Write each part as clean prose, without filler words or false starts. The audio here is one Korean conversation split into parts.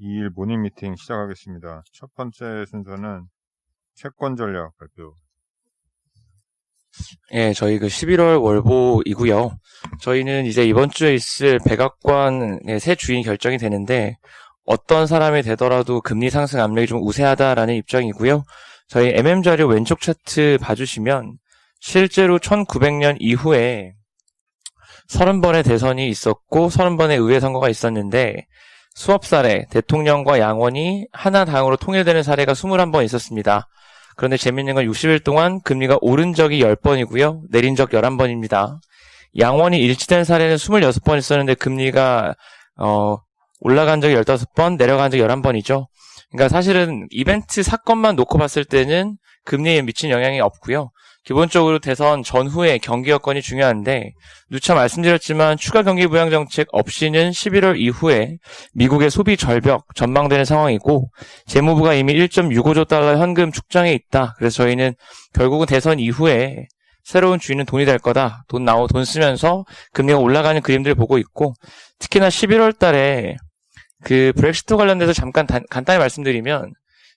2일 모닝 미팅 시작하겠습니다. 첫 번째 순서는 채권 전략 발표. 예, 저희 11월 월보이고요. 저희는 이제 이번 주에 있을 백악관의 새 주인이 결정이 되는데 어떤 사람이 되더라도 금리 상승 압력이 좀 우세하다라는 입장이고요. 저희 MM 자료 왼쪽 차트 봐주시면 실제로 1900년 이후에 30번의 대선이 있었고 30번의 의회 선거가 있었는데 수업 사례, 대통령과 양원이 하나 당으로 통일되는 사례가 21번 있었습니다. 그런데 재밌는 건 60일 동안 금리가 오른 적이 10번이고요. 내린 적 11번입니다. 양원이 일치된 사례는 26번 있었는데 금리가 올라간 적이 15번, 내려간 적이 11번이죠. 그러니까 사실은 이벤트 사건만 놓고 봤을 때는 금리에 미친 영향이 없고요. 기본적으로 대선 전후에 경기 여건이 중요한데 누차 말씀드렸지만 추가 경기 부양 정책 없이는 11월 이후에 미국의 소비 절벽 전망되는 상황이고 재무부가 이미 1.65조 달러 현금 축장에 있다. 그래서 저희는 결국은 대선 이후에 새로운 주인은 돈이 될 거다. 돈 쓰면서 금리가 올라가는 그림들을 보고 있고 특히나 11월 달에 그 브렉시트 관련돼서 잠깐 간단히 말씀드리면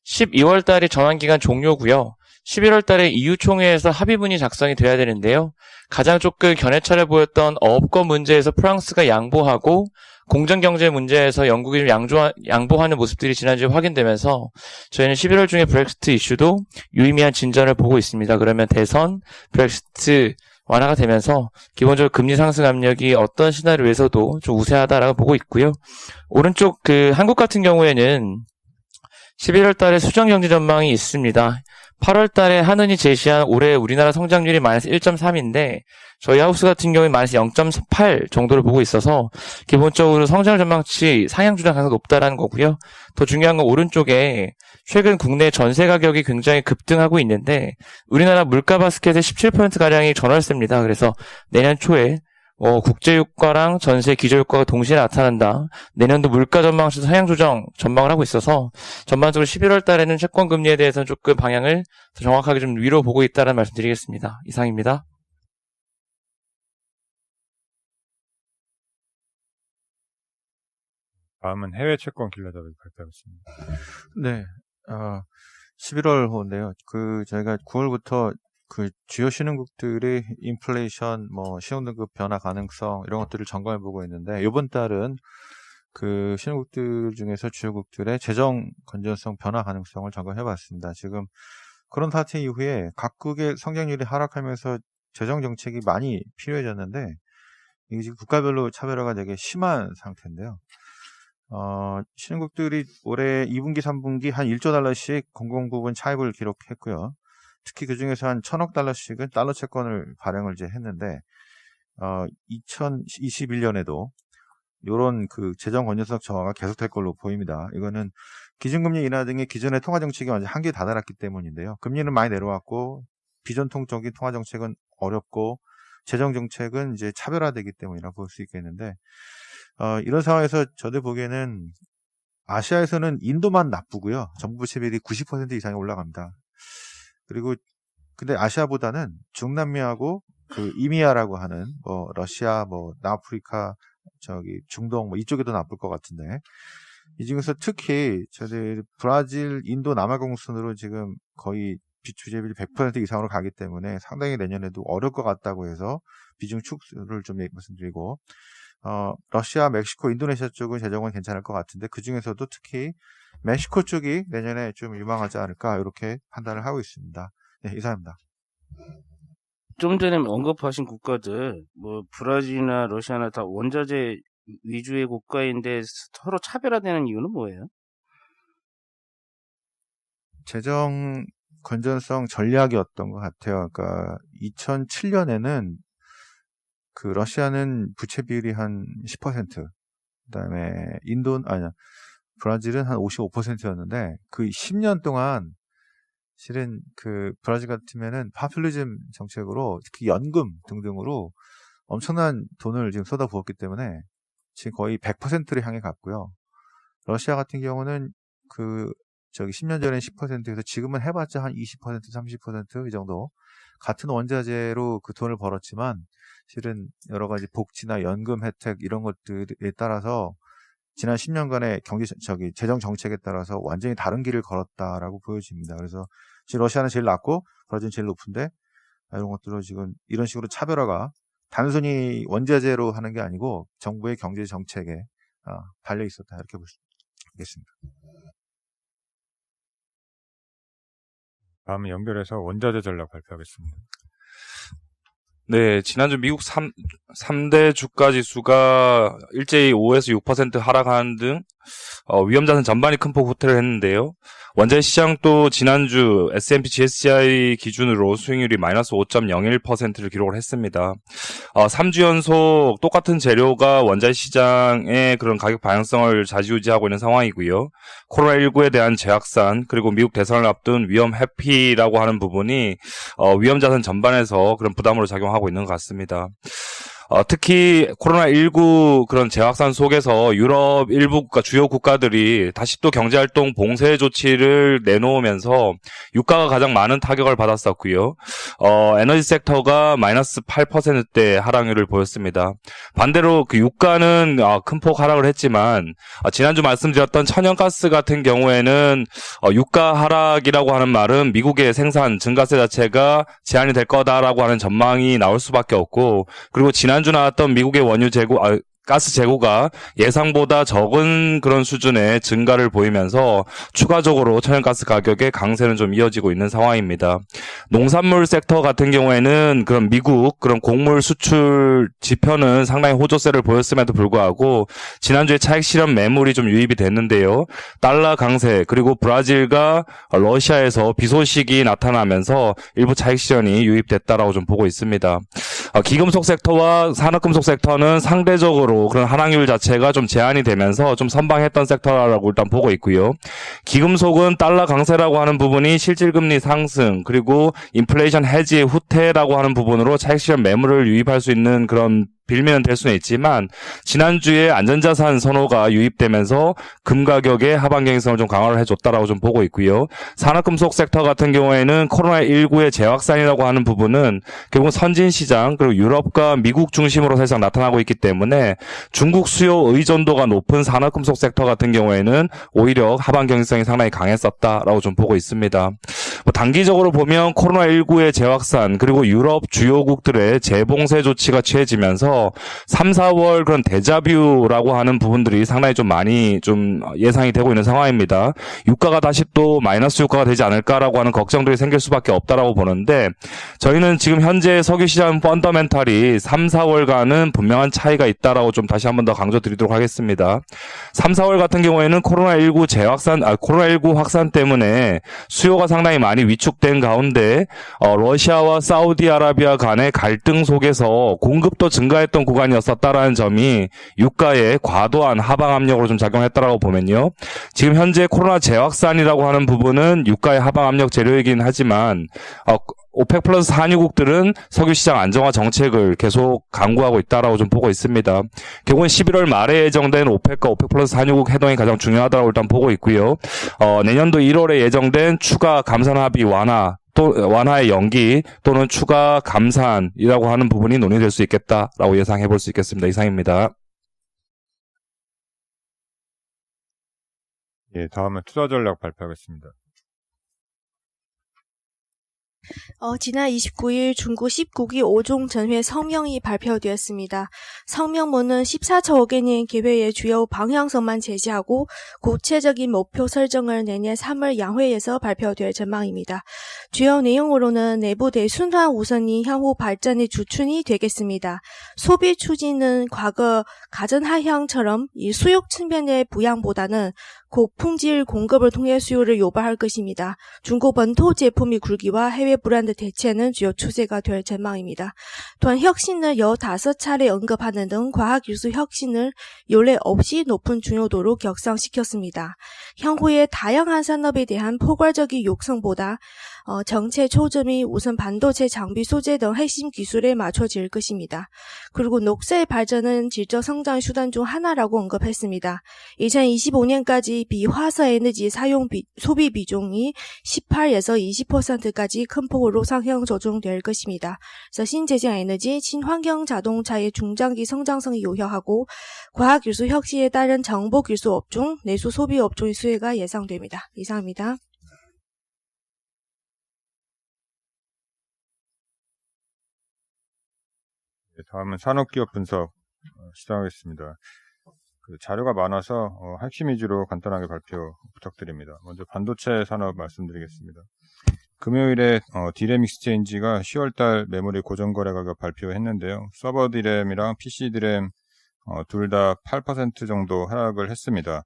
12월 달이 전환기간 종료고요. 11월 달에 EU 총회에서 합의문이 작성이 돼야 되는데요. 가장 조금 견해차를 보였던 어업권 문제에서 프랑스가 양보하고 공정경제 문제에서 영국이 좀 양보하는 모습들이 지난주에 확인되면서 저희는 11월 중에 브렉시트 이슈도 유의미한 진전을 보고 있습니다. 그러면 대선, 브렉시트 완화가 되면서 기본적으로 금리 상승 압력이 어떤 시나리오에서도 좀 우세하다라고 보고 있고요. 오른쪽 한국 같은 경우에는 11월 달에 수정 경제 전망이 있습니다. 8월 달에 한은이 제시한 올해 우리나라 성장률이 마이너스 1.3인데 저희 하우스 같은 경우에 마이너스 0.8 정도를 보고 있어서 기본적으로 성장률 전망치 상향 주장 가능성이 높다라는 거고요. 더 중요한 건 오른쪽에 최근 국내 전세 가격이 굉장히 급등하고 있는데 우리나라 물가 바스켓의 17%가량이 전월세입니다. 그래서 내년 초에 국제유가랑 전세 기저유가가 동시에 나타난다. 내년도 물가 전망치도 상향 조정 전망을 하고 있어서 전반적으로 11월 달에는 채권 금리에 대해서는 조금 방향을 더 정확하게 좀 위로 보고 있다는 말씀 드리겠습니다. 이상입니다. 다음은 해외 채권 길라잡이 발표하겠습니다. 네, 11월 호인데요. 저희가 9월부터 주요 신흥국들의 인플레이션, 신용등급 변화 가능성 이런 것들을 점검해 보고 있는데 이번 달은 그 신흥국들 중에서 주요국들의 재정 건전성 변화 가능성을 점검해 봤습니다. 지금 그런 사태 이후에 각국의 성장률이 하락하면서 재정 정책이 많이 필요해졌는데 이게 지금 국가별로 차별화가 되게 심한 상태인데요. 신흥국들이 올해 2분기, 3분기 한 1조 달러씩 공공부분 차입을 기록했고요. 특히 그 중에서 한 1,000억 달러씩은 달러 채권을 발행을 이제 했는데, 2021년에도 요런 재정 건전성 저하가 계속될 걸로 보입니다. 이거는 기준금리 인하 등의 기존의 통화정책이 완전 한계에 다다랐기 때문인데요. 금리는 많이 내려왔고, 비전통적인 통화정책은 어렵고, 재정정책은 이제 차별화되기 때문이라 볼 수 있겠는데, 이런 상황에서 저들 보기에는 아시아에서는 인도만 나쁘고요. 정부 부채비율이 90% 이상이 올라갑니다. 그리고 근데 아시아보다는 중남미하고 이미아라고 하는 러시아, 남아프리카, 중동 이쪽에도 나쁠 것 같은데 이 중에서 특히 저들 브라질, 인도, 남아공 순으로 지금 거의 비주제비율이 100% 이상으로 가기 때문에 상당히 내년에도 어려울 것 같다고 해서 비중 축소를 좀 말씀드리고 러시아, 멕시코, 인도네시아 쪽은 재정은 괜찮을 것 같은데 그 중에서도 특히 멕시코 쪽이 내년에 좀 유망하지 않을까 이렇게 판단을 하고 있습니다. 네, 이상입니다. 좀 전에 언급하신 국가들, 브라질이나 러시아나 다 원자재 위주의 국가인데 서로 차별화되는 이유는 뭐예요? 재정 건전성 전략이었던 것 같아요. 그러니까 2007년에는 러시아는 부채 비율이 한 10%, 그다음에 브라질은 한 55%였는데 그 10년 동안 실은 브라질 같으면은 파퓰리즘 정책으로 특히 연금 등등으로 엄청난 돈을 지금 쏟아부었기 때문에 지금 거의 100%를 향해 갔고요. 러시아 같은 경우는 10년 전에 10%에서 지금은 해봤자 한 20%, 30% 이 정도 같은 원자재로 그 돈을 벌었지만 실은 여러 가지 복지나 연금 혜택 이런 것들에 따라서 지난 10년간의 재정 정책에 따라서 완전히 다른 길을 걸었다라고 보여집니다. 그래서 지금 러시아는 제일 낮고 브라질은 제일 높은데 이런 것들은 지금 이런 식으로 차별화가 단순히 원자재로 하는 게 아니고 정부의 경제 정책에 달려 있었다 이렇게 볼 수 있겠습니다. 다음에 연결해서 원자재 전략 발표하겠습니다. 네, 지난주 미국 3대 주가 지수가 일제히 5에서 6% 하락하는 등 위험자산 전반이 큰 폭 후퇴를 했는데요. 원자재 시장도 지난주 S&P GSCI 기준으로 수익률이 마이너스 5.01%를 기록을 했습니다. 3주 연속 똑같은 재료가 원자재 시장의 그런 가격 방향성을 좌지우지하고 있는 상황이고요. 코로나19에 대한 재확산 그리고 미국 대선을 앞둔 위험 회피라고 하는 부분이 위험자산 전반에서 그런 부담으로 작용하고 있는 것 같습니다. 특히 코로나19 그런 재확산 속에서 유럽 일부 주요 국가들이 다시 또 경제활동 봉쇄 조치를 내놓으면서 유가가 가장 많은 타격을 받았었고요. 에너지 섹터가 마이너스 8%대 하락률을 보였습니다. 반대로 그 유가는 큰 폭 하락을 했지만 지난주 말씀드렸던 천연가스 같은 경우에는 유가 하락이라고 하는 말은 미국의 생산 증가세 자체가 제한이 될 거다라고 하는 전망이 나올 수밖에 없고, 그리고 지난주 나왔던 미국의 원유 재고 가스 재고가 예상보다 적은 그런 수준의 증가를 보이면서 추가적으로 천연가스 가격의 강세는 좀 이어지고 있는 상황입니다. 농산물 섹터 같은 경우에는 그런 미국 그런 곡물 수출 지표는 상당히 호조세를 보였음에도 불구하고 지난주에 차익 실현 매물이 좀 유입이 됐는데요. 달러 강세 그리고 브라질과 러시아에서 비 소식이 나타나면서 일부 차익 실현이 유입됐다라고 좀 보고 있습니다. 기금속 섹터와 산업금속 섹터는 상대적으로 그런 하락률 자체가 좀 제한이 되면서 좀 선방했던 섹터라고 일단 보고 있고요. 기금속은 달러 강세라고 하는 부분이 실질금리 상승 그리고 인플레이션 해지의 후퇴라고 하는 부분으로 차익 실현 매물을 유입할 수 있는 그런 빌미는 될 수는 있지만 지난주에 안전자산 선호가 유입되면서 금 가격의 하방 경직성을 좀 강화를 해줬다라고 좀 보고 있고요. 산업금속 섹터 같은 경우에는 코로나19의 재확산이라고 하는 부분은 결국 선진시장 그리고 유럽과 미국 중심으로 사실상 나타나고 있기 때문에 중국 수요 의존도가 높은 산업금속 섹터 같은 경우에는 오히려 하방 경직성이 상당히 강했었다라고 좀 보고 있습니다. 단기적으로 보면 코로나19의 재확산 그리고 유럽 주요국들의 재봉쇄 조치가 취해지면서 3, 4월 그런 데자뷰라고 하는 부분들이 상당히 좀 많이 좀 예상이 되고 있는 상황입니다. 유가가 다시 또 마이너스 유가가 되지 않을까라고 하는 걱정들이 생길 수밖에 없다라고 보는데, 저희는 지금 현재 석유 시장 펀더멘탈이 3, 4월과는 분명한 차이가 있다라고 좀 다시 한 번 더 강조드리도록 하겠습니다. 3, 4월 같은 경우에는 코로나19 확산 때문에 수요가 상당히 많이 위축된 가운데 러시아와 사우디아라비아 간의 갈등 속에서 공급도 증가했던 구간이었었다라는 점이 유가에 과도한 하방 압력으로 좀 작용했다라고 보면요. 지금 현재 코로나 재확산이라고 하는 부분은 유가의 하방 압력 재료이긴 하지만 오펙 플러스 산유국들은 석유 시장 안정화 정책을 계속 강구하고 있다라고 좀 보고 있습니다. 결국은 11월 말에 예정된 오펙과 오펙 플러스 산유국 회동이 가장 중요하다고 일단 보고 있고요. 내년도 1월에 예정된 추가 감산 합의 완화의 연기 또는 추가 감산이라고 하는 부분이 논의될 수 있겠다라고 예상해 볼 수 있겠습니다. 이상입니다. 예, 다음은 투자 전략 발표하겠습니다. 지난 29일 중국 19기 5종 전회 성명이 발표되었습니다. 성명문은 14조 원의 계획의 주요 방향성만 제시하고 구체적인 목표 설정을 내년 3월 양회에서 발표될 전망입니다. 주요 내용으로는 내부 대순환 우선이 향후 발전의 주축이 되겠습니다. 소비 추진은 과거 가전하향처럼 이 수요 측면의 부양보다는 고품질 공급을 통해 수요를 유발할 것입니다. 중국 본토 제품의 굴기와 해외 브랜드 대체는 주요 추세가 될 전망입니다. 또한 혁신을 15차례 언급하는 등 과학기술 혁신을 연례 없이 높은 중요도로 격상시켰습니다. 향후에 다양한 산업에 대한 포괄적인 육성보다 정책 초점이 우선 반도체 장비 소재 등 핵심 기술에 맞춰질 것입니다. 그리고 녹색 발전은 질적 성장 수단 중 하나라고 언급했습니다. 2025년까지 비화석 에너지 소비 비중이 18에서 20%까지 큰 큰 폭으로 상향 조정될 것입니다. 그래서 신재생 에너지, 친환경 자동차의 중장기 성장성이 요하고 과학기술 혁신에 따른 정보기술 업종, 내수 소비 업종의 수혜가 예상됩니다. 이상입니다. 네, 다음은 산업기업 분석 시작하겠습니다. 그 자료가 많아서 핵심 위주로 간단하게 발표 부탁드립니다. 먼저 반도체 산업 말씀드리겠습니다. 금요일에 디램 익스체인지가 10월달 메모리 고정거래 가격 발표했는데요. 서버 디램이랑 PC 디램 둘 다 8% 정도 하락을 했습니다.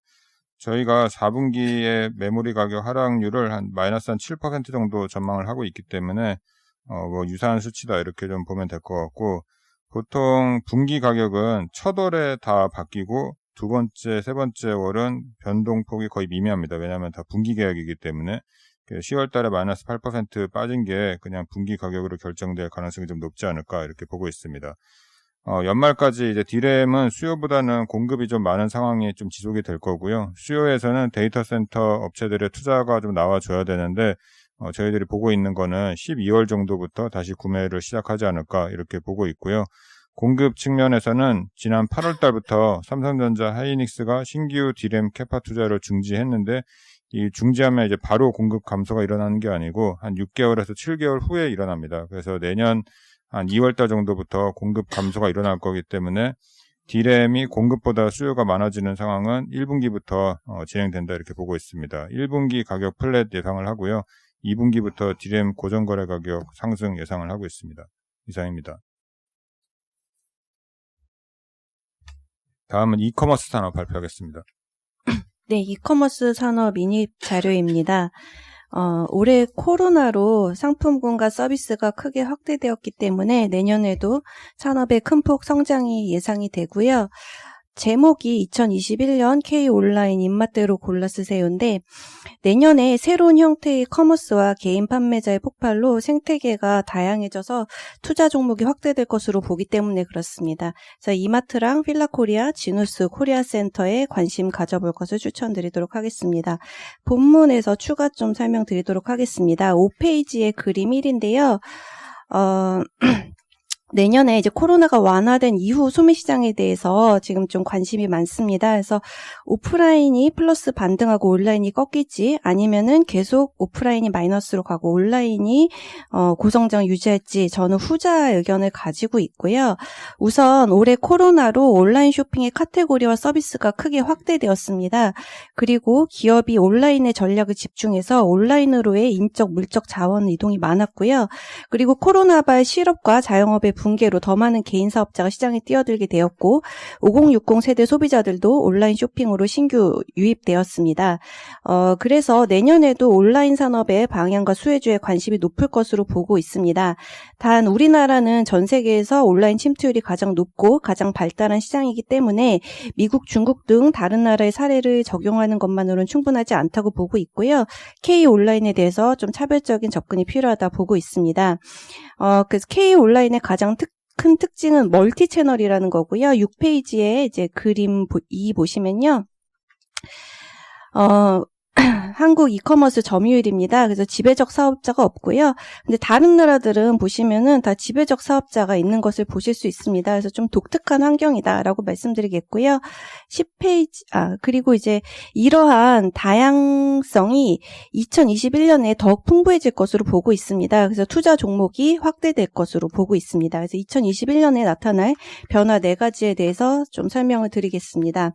저희가 4분기에 메모리 가격 하락률을 한 마이너스 한 7% 정도 전망을 하고 있기 때문에 뭐 유사한 수치다 이렇게 좀 보면 될 것 같고, 보통 분기 가격은 첫 월에 다 바뀌고 두 번째, 세 번째 월은 변동폭이 거의 미미합니다. 왜냐하면 다 분기 계약이기 때문에 10월 달에 마이너스 8% 빠진 게 그냥 분기 가격으로 결정될 가능성이 좀 높지 않을까 이렇게 보고 있습니다. 연말까지 이제 디램은 수요보다는 공급이 좀 많은 상황이 좀 지속이 될 거고요. 수요에서는 데이터 센터 업체들의 투자가 좀 나와줘야 되는데 저희들이 보고 있는 거는 12월 정도부터 다시 구매를 시작하지 않을까 이렇게 보고 있고요. 공급 측면에서는 지난 8월 달부터 삼성전자, 하이닉스가 신규 디램 캐파 투자를 중지했는데, 이 중지하면 이제 바로 공급 감소가 일어나는 게 아니고 한 6개월에서 7개월 후에 일어납니다. 그래서 내년 한 2월 달 정도부터 공급 감소가 일어날 거기 때문에 디램이 공급보다 수요가 많아지는 상황은 1분기부터 진행된다 이렇게 보고 있습니다. 1분기 가격 플랫 예상을 하고요. 2분기부터 디램 고정거래 가격 상승 예상을 하고 있습니다. 이상입니다. 다음은 이커머스 산업 발표하겠습니다. 네, 이커머스 산업 인입 자료입니다. 올해 코로나로 상품군과 서비스가 크게 확대되었기 때문에 내년에도 산업의 큰 폭 성장이 예상이 되고요. 제목이 2021년 K-온라인 입맛대로 골라 쓰세요인데, 내년에 새로운 형태의 커머스와 개인 판매자의 폭발로 생태계가 다양해져서 투자 종목이 확대될 것으로 보기 때문에 그렇습니다. 그래서 이마트랑 필라코리아, 지누스 코리아센터에 관심 가져볼 것을 추천드리도록 하겠습니다. 본문에서 추가 좀 설명드리도록 하겠습니다. 5페이지의 그림 1인데요. 내년에 이제 코로나가 완화된 이후 소매시장에 대해서 지금 좀 관심이 많습니다. 그래서 오프라인이 플러스 반등하고 온라인이 꺾일지, 아니면은 계속 오프라인이 마이너스로 가고 온라인이 고성장 유지할지, 저는 후자 의견을 가지고 있고요. 우선 올해 코로나로 온라인 쇼핑의 카테고리와 서비스가 크게 확대되었습니다. 그리고 기업이 온라인의 전략을 집중해서 온라인으로의 인적, 물적 자원 이동이 많았고요. 그리고 코로나발 실업과 자영업의 붕괴로 더 많은 개인 사업자가 시장에 뛰어들게 되었고, 5060 세대 소비자들도 온라인 쇼핑으로 신규 유입되었습니다. 그래서 내년에도 온라인 산업의 방향과 수혜주에 관심이 높을 것으로 보고 있습니다. 단 우리나라는 전 세계에서 온라인 침투율이 가장 높고 가장 발달한 시장이기 때문에 미국, 중국 등 다른 나라의 사례를 적용하는 것만으로는 충분하지 않다고 보고 있고요. K-온라인에 대해서 좀 차별적인 접근이 필요하다 보고 있습니다. 그래서 K-온라인의 가장 큰 특징은 멀티 채널이라는 거고요. 6페이지에 이제 그림 2 보시면요. 한국 이커머스 점유율입니다. 그래서 지배적 사업자가 없고요. 근데 다른 나라들은 보시면은 다 지배적 사업자가 있는 것을 보실 수 있습니다. 그래서 좀 독특한 환경이다라고 말씀드리겠고요. 10페이지, 그리고 이제 이러한 다양성이 2021년에 더욱 풍부해질 것으로 보고 있습니다. 그래서 투자 종목이 확대될 것으로 보고 있습니다. 그래서 2021년에 나타날 변화 4가지에 대해서 좀 설명을 드리겠습니다.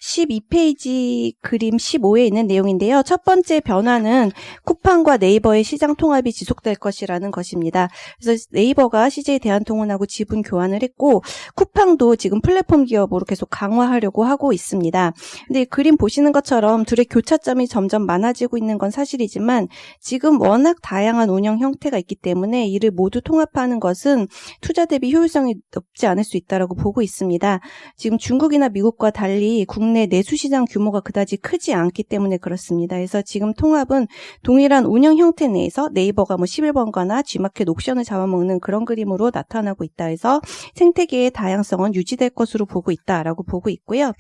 12페이지 그림 15에 있는 내용인데요. 첫 번째 변화는 쿠팡과 네이버의 시장 통합이 지속될 것이라는 것입니다. 그래서 네이버가 CJ 대한통운하고 지분 교환을 했고, 쿠팡도 지금 플랫폼 기업으로 계속 강화하려고 하고 있습니다. 근데 이 그림 보시는 것처럼 둘의 교차점이 점점 많아지고 있는 건 사실이지만 지금 워낙 다양한 운영 형태가 있기 때문에 이를 모두 통합하는 것은 투자 대비 효율성이 높지 않을 수 있다고 보고 있습니다. 지금 중국이나 미국과 달리 국내 내수 시장 규모가 그다지 크지 않기 때문에 그렇습니다. 그래서 지금 통합은 동일한 운영 형태 내에서 네이버가 11번가나 G마켓 옥션을 잡아먹는 그런 그림으로 나타나고 있다 해서 생태계의 다양성은 유지될 것으로 보고 있다라고 보고 있고요.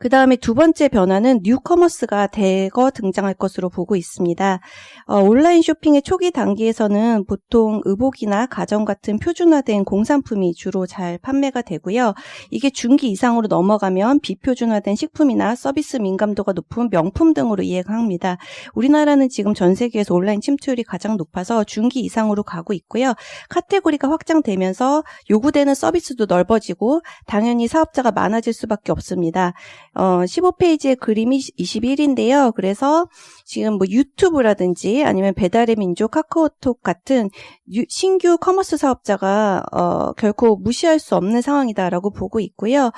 그 다음에 두 번째 변화는 뉴커머스가 대거 등장할 것으로 보고 있습니다. 온라인 쇼핑의 초기 단계에서는 보통 의복이나 가전 같은 표준화된 공산품이 주로 잘 판매가 되고요. 이게 중기 이상으로 넘어가면 비표준화된 식품이나 서비스 민감도가 높은 명품 등으로 이행합니다. 우리나라는 지금 전 세계에서 온라인 침투율이 가장 높아서 중기 이상으로 가고 있고요. 카테고리가 확장되면서 요구되는 서비스도 넓어지고 당연히 사업자가 많아질 수밖에 없습니다. 15페이지의 그림이 21인데요. 그래서 지금 뭐 유튜브라든지 아니면 배달의 민족, 카카오톡 같은 신규 커머스 사업자가 결코 무시할 수 없는 상황이다라고 보고 있고요.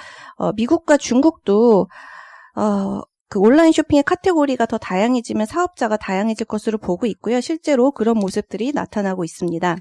미국과 중국도 그 온라인 쇼핑의 카테고리가 더 다양해지면 사업자가 다양해질 것으로 보고 있고요. 실제로 그런 모습들이 나타나고 있습니다.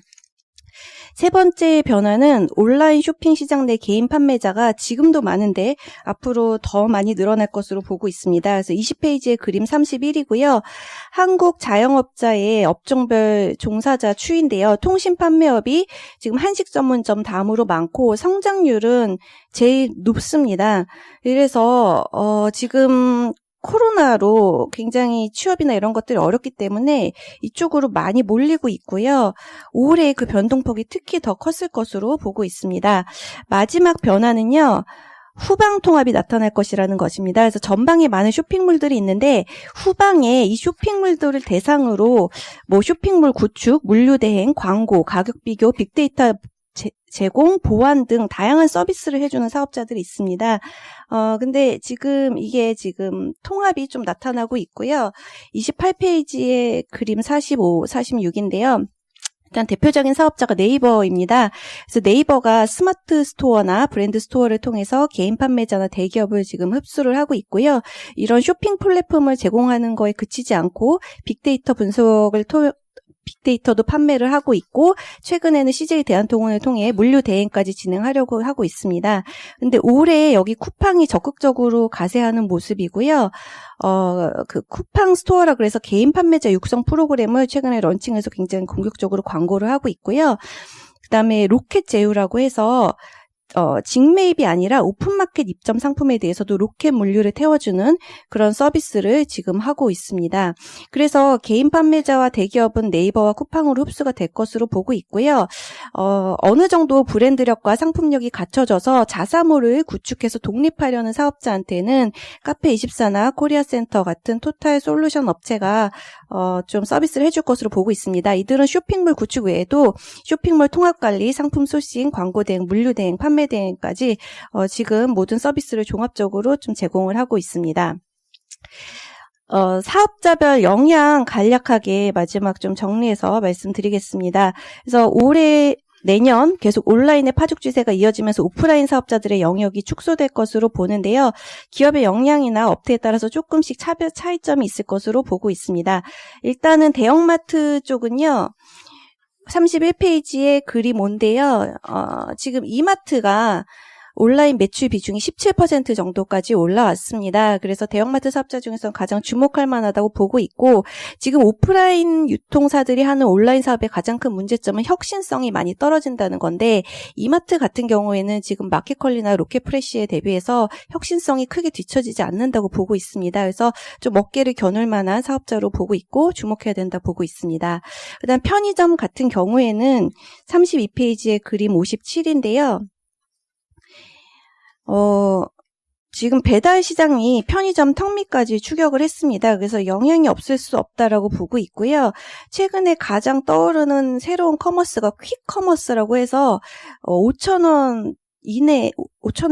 세 번째 변화는 온라인 쇼핑 시장 내 개인 판매자가 지금도 많은데 앞으로 더 많이 늘어날 것으로 보고 있습니다. 그래서 20페이지의 그림 31이고요. 한국 자영업자의 업종별 종사자 추인데요. 통신 판매업이 지금 한식 전문점 다음으로 많고 성장률은 제일 높습니다. 그래서 지금 코로나로 굉장히 취업이나 이런 것들이 어렵기 때문에 이쪽으로 많이 몰리고 있고요. 올해 그 변동폭이 특히 더 컸을 것으로 보고 있습니다. 마지막 변화는요. 후방 통합이 나타날 것이라는 것입니다. 그래서 전방에 많은 쇼핑몰들이 있는데 후방에 이 쇼핑몰들을 대상으로 뭐 쇼핑몰 구축, 물류 대행, 광고, 가격 비교, 빅데이터 제공, 보안 등 다양한 서비스를 해주는 사업자들이 있습니다. 근데 이게 지금 통합이 좀 나타나고 있고요. 28페이지의 그림 45, 46인데요. 일단 대표적인 사업자가 네이버입니다. 그래서 네이버가 스마트 스토어나 브랜드 스토어를 통해서 개인 판매자나 대기업을 지금 흡수를 하고 있고요. 이런 쇼핑 플랫폼을 제공하는 거에 그치지 않고 빅데이터 분석을 빅데이터도 판매를 하고 있고 최근에는 CJ 대한통운을 통해 물류 대행까지 진행하려고 하고 있습니다. 근데 올해 여기 쿠팡이 적극적으로 가세하는 모습이고요. 그 쿠팡 스토어라 그래서 개인 판매자 육성 프로그램을 최근에 런칭해서 굉장히 공격적으로 광고를 하고 있고요. 그다음에 로켓 제휴라고 해서 직매입이 아니라 오픈마켓 입점 상품에 대해서도 로켓 물류를 태워주는 그런 서비스를 지금 하고 있습니다. 그래서 개인 판매자와 대기업은 네이버와 쿠팡으로 흡수가 될 것으로 보고 있고요. 어느 정도 브랜드력과 상품력이 갖춰져서 자사몰을 구축해서 독립하려는 사업자한테는 카페24나 코리아센터 같은 토탈 솔루션 업체가 좀 서비스를 해줄 것으로 보고 있습니다. 이들은 쇼핑몰 구축 외에도 쇼핑몰 통합관리, 상품 소싱, 광고 대행, 물류 대행, 판매 대행까지 지금 모든 서비스를 종합적으로 좀 제공을 하고 있습니다. 사업자별 영향 간략하게 마지막 좀 정리해서 말씀드리겠습니다. 그래서 내년 계속 온라인의 파죽지세가 이어지면서 오프라인 사업자들의 영역이 축소될 것으로 보는데요. 기업의 역량이나 업태에 따라서 조금씩 차이점이 있을 것으로 보고 있습니다. 일단은 대형마트 쪽은요. 31페이지에 그림 온데요. 지금 이마트가 온라인 매출 비중이 17% 정도까지 올라왔습니다. 그래서 대형마트 사업자 중에서 가장 주목할 만하다고 보고 있고 지금 오프라인 유통사들이 하는 온라인 사업의 가장 큰 문제점은 혁신성이 많이 떨어진다는 건데 이마트 같은 경우에는 지금 마켓컬리나 로켓프레시에 대비해서 혁신성이 크게 뒤처지지 않는다고 보고 있습니다. 그래서 좀 어깨를 겨눌 만한 사업자로 보고 있고 주목해야 된다 보고 있습니다. 그다음 편의점 같은 경우에는 32페이지의 그림 57인데요. 지금 배달 시장이 편의점 턱밑까지 추격을 했습니다. 그래서 영향이 없을 수 없다라고 보고 있고요. 최근에 가장 떠오르는 새로운 커머스가 퀵커머스라고 해서 5,000원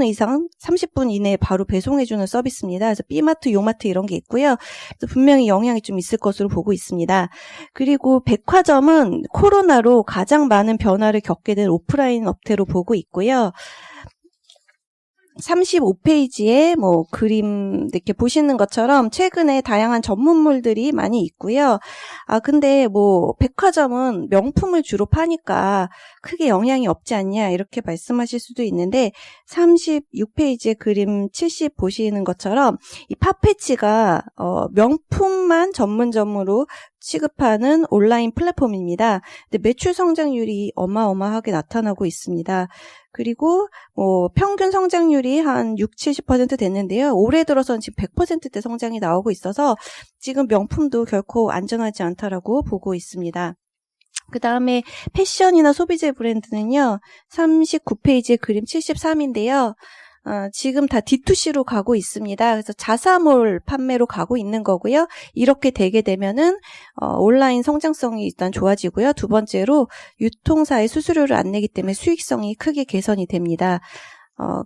이상 30분 이내에 바로 배송해주는 서비스입니다. 그래서 B마트, 요마트 이런 게 있고요. 그래서 분명히 영향이 좀 있을 것으로 보고 있습니다. 그리고 백화점은 코로나로 가장 많은 변화를 겪게 된 오프라인 업태로 보고 있고요. 35페이지에 그림 이렇게 보시는 것처럼 최근에 다양한 전문물들이 많이 있고요. 근데 백화점은 명품을 주로 파니까 크게 영향이 없지 않냐 이렇게 말씀하실 수도 있는데 36페이지의 그림 70 보시는 것처럼 이 파페치가 명품만 전문점으로 취급하는 온라인 플랫폼입니다. 근데 매출 성장률이 어마어마하게 나타나고 있습니다. 그리고 평균 성장률이 한 60-70% 됐는데요. 올해 들어서는 지금 100%대 성장이 나오고 있어서 지금 명품도 결코 안전하지 않다라고 보고 있습니다. 그 다음에 패션이나 소비재 브랜드는요. 39페이지에 그림 73인데요. 지금 다 D2C로 가고 있습니다. 그래서 자사몰 판매로 가고 있는 거고요. 이렇게 되게 되면은 온라인 성장성이 일단 좋아지고요. 두 번째로 유통사의 수수료를 안 내기 때문에 수익성이 크게 개선이 됩니다.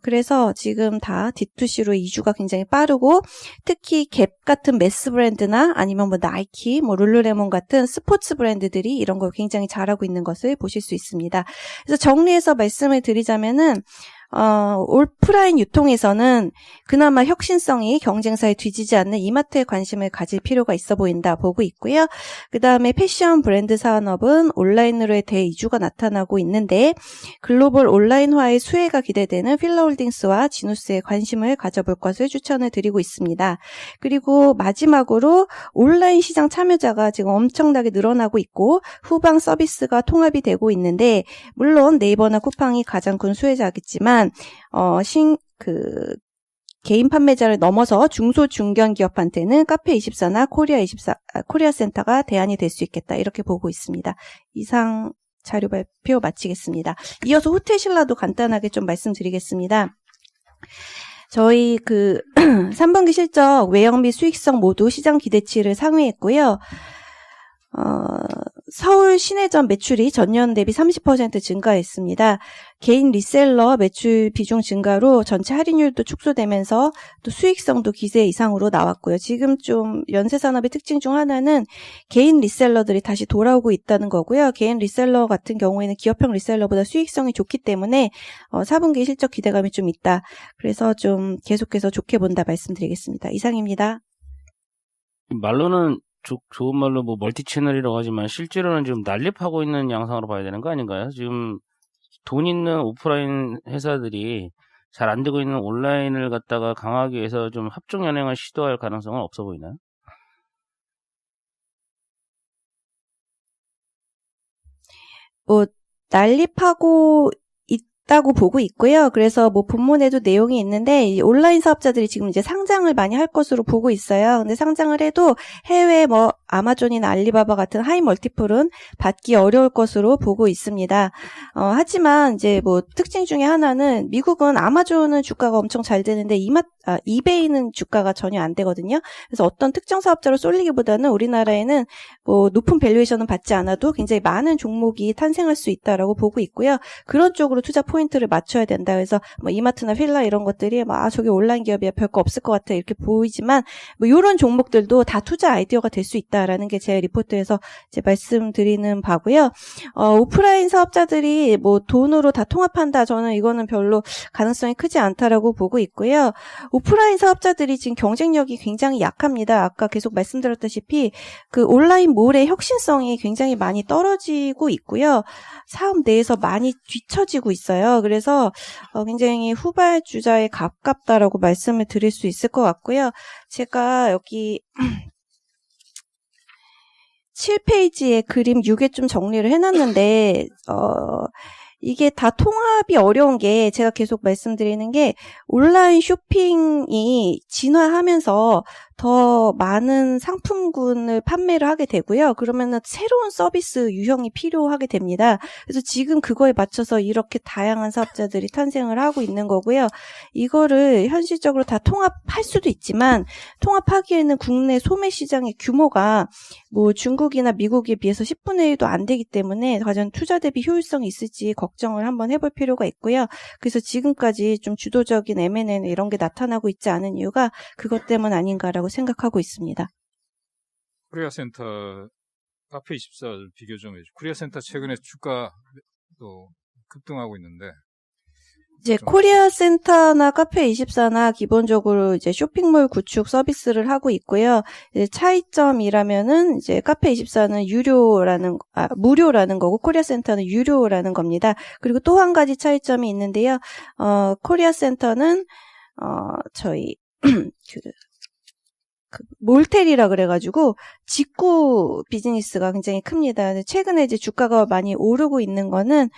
그래서 지금 다 D2C로 이주가 굉장히 빠르고 특히 갭 같은 매스 브랜드나 아니면 뭐 나이키, 뭐 룰루레몬 같은 스포츠 브랜드들이 이런 걸 굉장히 잘하고 있는 것을 보실 수 있습니다. 그래서 정리해서 말씀을 드리자면은 오프라인 유통에서는 그나마 혁신성이 경쟁사에 뒤지지 않는 이마트에 관심을 가질 필요가 있어 보인다 보고 있고요. 그 다음에 패션 브랜드 산업은 온라인으로의 대이주가 나타나고 있는데 글로벌 온라인화의 수혜가 기대되는 필러홀딩스와 지누스에 관심을 가져볼 것을 추천을 드리고 있습니다. 그리고 마지막으로 온라인 시장 참여자가 지금 엄청나게 늘어나고 있고 후방 서비스가 통합이 되고 있는데 물론 네이버나 쿠팡이 가장 큰 수혜자겠지만 개인 판매자를 넘어서 중소 중견 기업한테는 카페24나 코리아센터가 대안이 될 수 있겠다 이렇게 보고 있습니다. 이상 자료 발표 마치겠습니다. 이어서 호텔신라도 간단하게 좀 말씀드리겠습니다. 저희 3분기 실적 외형 및 수익성 모두 시장 기대치를 상회했고요. 서울 시내점 매출이 전년 대비 30% 증가했습니다. 개인 리셀러 매출 비중 증가로 전체 할인율도 축소되면서 또 수익성도 기대 이상으로 나왔고요. 지금 좀 연쇄산업의 특징 중 하나는 개인 리셀러들이 다시 돌아오고 있다는 거고요. 개인 리셀러 같은 경우에는 기업형 리셀러보다 수익성이 좋기 때문에 4분기 실적 기대감이 좀 있다. 그래서 좀 계속해서 좋게 본다 말씀드리겠습니다. 이상입니다. 말로는 좋은 말로 뭐 멀티 채널이라고 하지만 실제로는 지금 난립하고 있는 양상으로 봐야 되는 거 아닌가요? 지금 돈 있는 오프라인 회사들이 잘 안 되고 있는 온라인을 갖다가 강하게 해서 좀 합종 연행을 시도할 가능성은 없어 보이나요? 난립하고 있다고 보고 있고요. 그래서 뭐 본문에도 내용이 있는데 이 온라인 사업자들이 지금 이제 상장을 많이 할 것으로 보고 있어요. 근데 상장을 해도 해외 뭐 아마존이나 알리바바 같은 하이 멀티플은 받기 어려울 것으로 보고 있습니다. 하지만 이제 뭐 특징 중에 하나는 미국은 아마존은 주가가 엄청 잘 되는데 이베이는 주가가 전혀 안 되거든요. 그래서 어떤 특정 사업자로 쏠리기보다는 우리나라에는 뭐 높은 밸류에이션은 받지 않아도 굉장히 많은 종목이 탄생할 수 있다라고 보고 있고요. 그런 쪽으로 투자 포인트를 맞춰야 된다. 그래서 뭐 이마트나 필라 이런 것들이 저게 온라인 기업이야 별거 없을 것 같아 이렇게 보이지만 뭐 이런 종목들도 다 투자 아이디어가 될 수 있다라는 게 제 리포트에서 이제 말씀드리는 바고요. 오프라인 사업자들이 뭐 돈으로 다 통합한다. 저는 이거는 별로 가능성이 크지 않다라고 보고 있고요. 오프라인 사업자들이 지금 경쟁력이 굉장히 약합니다. 아까 계속 말씀드렸다시피 그 온라인 몰의 혁신성이 굉장히 많이 떨어지고 있고요. 사업 내에서 많이 뒤처지고 있어요. 그래서 굉장히 후발주자에 가깝다라고 말씀을 드릴 수 있을 것 같고요. 제가 여기 7페이지에 그림 6에 좀 정리를 해놨는데 이게 다 통합이 어려운 게 제가 계속 말씀드리는 게 온라인 쇼핑이 진화하면서 더 많은 상품군을 판매를 하게 되고요. 그러면은 새로운 서비스 유형이 필요하게 됩니다. 그래서 지금 그거에 맞춰서 이렇게 다양한 사업자들이 탄생을 하고 있는 거고요. 이거를 현실적으로 다 통합할 수도 있지만 통합하기에는 국내 소매 시장의 규모가 뭐 중국이나 미국에 비해서 10분의 1도 안 되기 때문에 과연 투자 대비 효율성이 있을지 걱정을 한번 해볼 필요가 있고요. 그래서 지금까지 좀 주도적인 M&A 이런 게 나타나고 있지 않은 이유가 그것 때문 아닌가라고 생각하고 있습니다. 코리아센터 카페24를 비교 좀 해주죠. 코리아센터 최근에 주가도 급등하고 있는데 이제 코리아센터나 카페24나 기본적으로 이제 쇼핑몰 구축 서비스를 하고 있고요. 이제 차이점이라면은 이제 카페24는 무료라는 거고 코리아센터는 유료라는 겁니다. 그리고 또 한 가지 차이점이 있는데요. 코리아센터는 저희 몰텔이라 그래가지고 직구 비즈니스가 굉장히 큽니다. 근데 최근에 이제 주가가 많이 오르고 있는 거는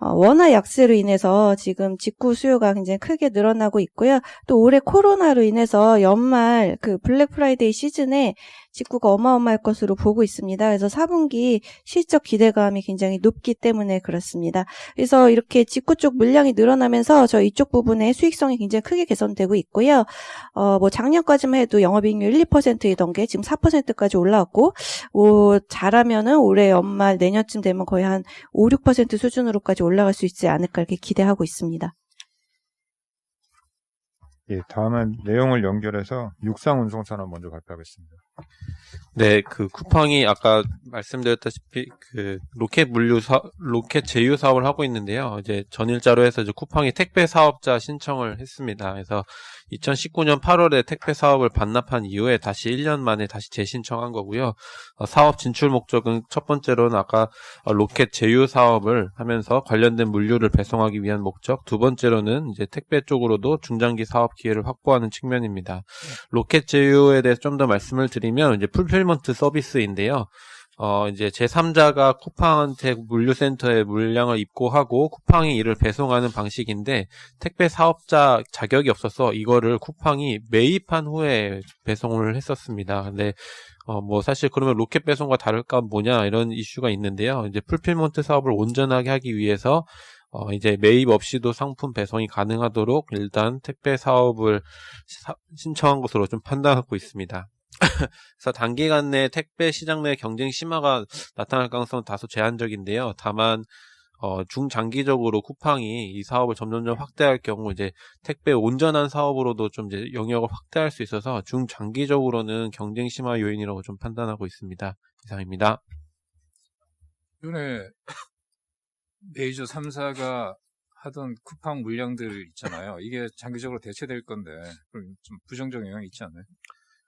원화 약세로 인해서 지금 직구 수요가 굉장히 크게 늘어나고 있고요. 또 올해 코로나로 인해서 연말 블랙 프라이데이 시즌에 직구가 어마어마할 것으로 보고 있습니다. 그래서 4분기 실적 기대감이 굉장히 높기 때문에 그렇습니다. 그래서 이렇게 직구 쪽 물량이 늘어나면서 이쪽 부분의 수익성이 굉장히 크게 개선되고 있고요. 작년까지만 해도 영업이익률 1~2%이던 게 지금 4%까지 올라왔고, 잘하면은 올해 연말 내년쯤 되면 거의 한 5~6% 수준으로까지 올라갈 수 있지 않을까 이렇게 기대하고 있습니다. 예, 다음은 내용을 연결해서 육상운송산업 먼저 발표하겠습니다. 네, 쿠팡이 아까 말씀드렸다시피 로켓 제휴 사업을 하고 있는데요. 이제 전일자로 해서 이제 쿠팡이 택배 사업자 신청을 했습니다. 그래서 2019년 8월에 택배 사업을 반납한 이후에 다시 1년 만에 다시 재신청한 거고요. 사업 진출 목적은 첫 번째로는 아까 로켓 제휴 사업을 하면서 관련된 물류를 배송하기 위한 목적, 두 번째로는 이제 택배 쪽으로도 중장기 사업 기회를 확보하는 측면입니다. 로켓 제휴에 대해서 좀 더 말씀을 드리면 이제 풀필먼트 서비스인데요. 이제 제3자가 쿠팡한테 물류센터에 물량을 입고하고 쿠팡이 이를 배송하는 방식인데, 택배 사업자 자격이 없어서 이거를 쿠팡이 매입한 후에 배송을 했었습니다. 근데 사실 그러면 로켓 배송과 다를까 뭐냐 이런 이슈가 있는데요. 이제 풀필먼트 사업을 온전하게 하기 위해서 이제 매입 없이도 상품 배송이 가능하도록 일단 택배 사업을 신청한 것으로 좀 판단하고 있습니다. 그래서 단기간 내 택배 시장 내 경쟁 심화가 나타날 가능성은 다소 제한적인데요. 다만 중장기적으로 쿠팡이 이 사업을 점점점 확대할 경우 이제 택배 온전한 사업으로도 좀 이제 영역을 확대할 수 있어서 중장기적으로는 경쟁 심화 요인이라고 좀 판단하고 있습니다. 이상입니다. 이번에 메이저 3사가 하던 쿠팡 물량들 있잖아요. 이게 장기적으로 대체될 건데 그럼 좀 부정적 영향이 있지 않나요?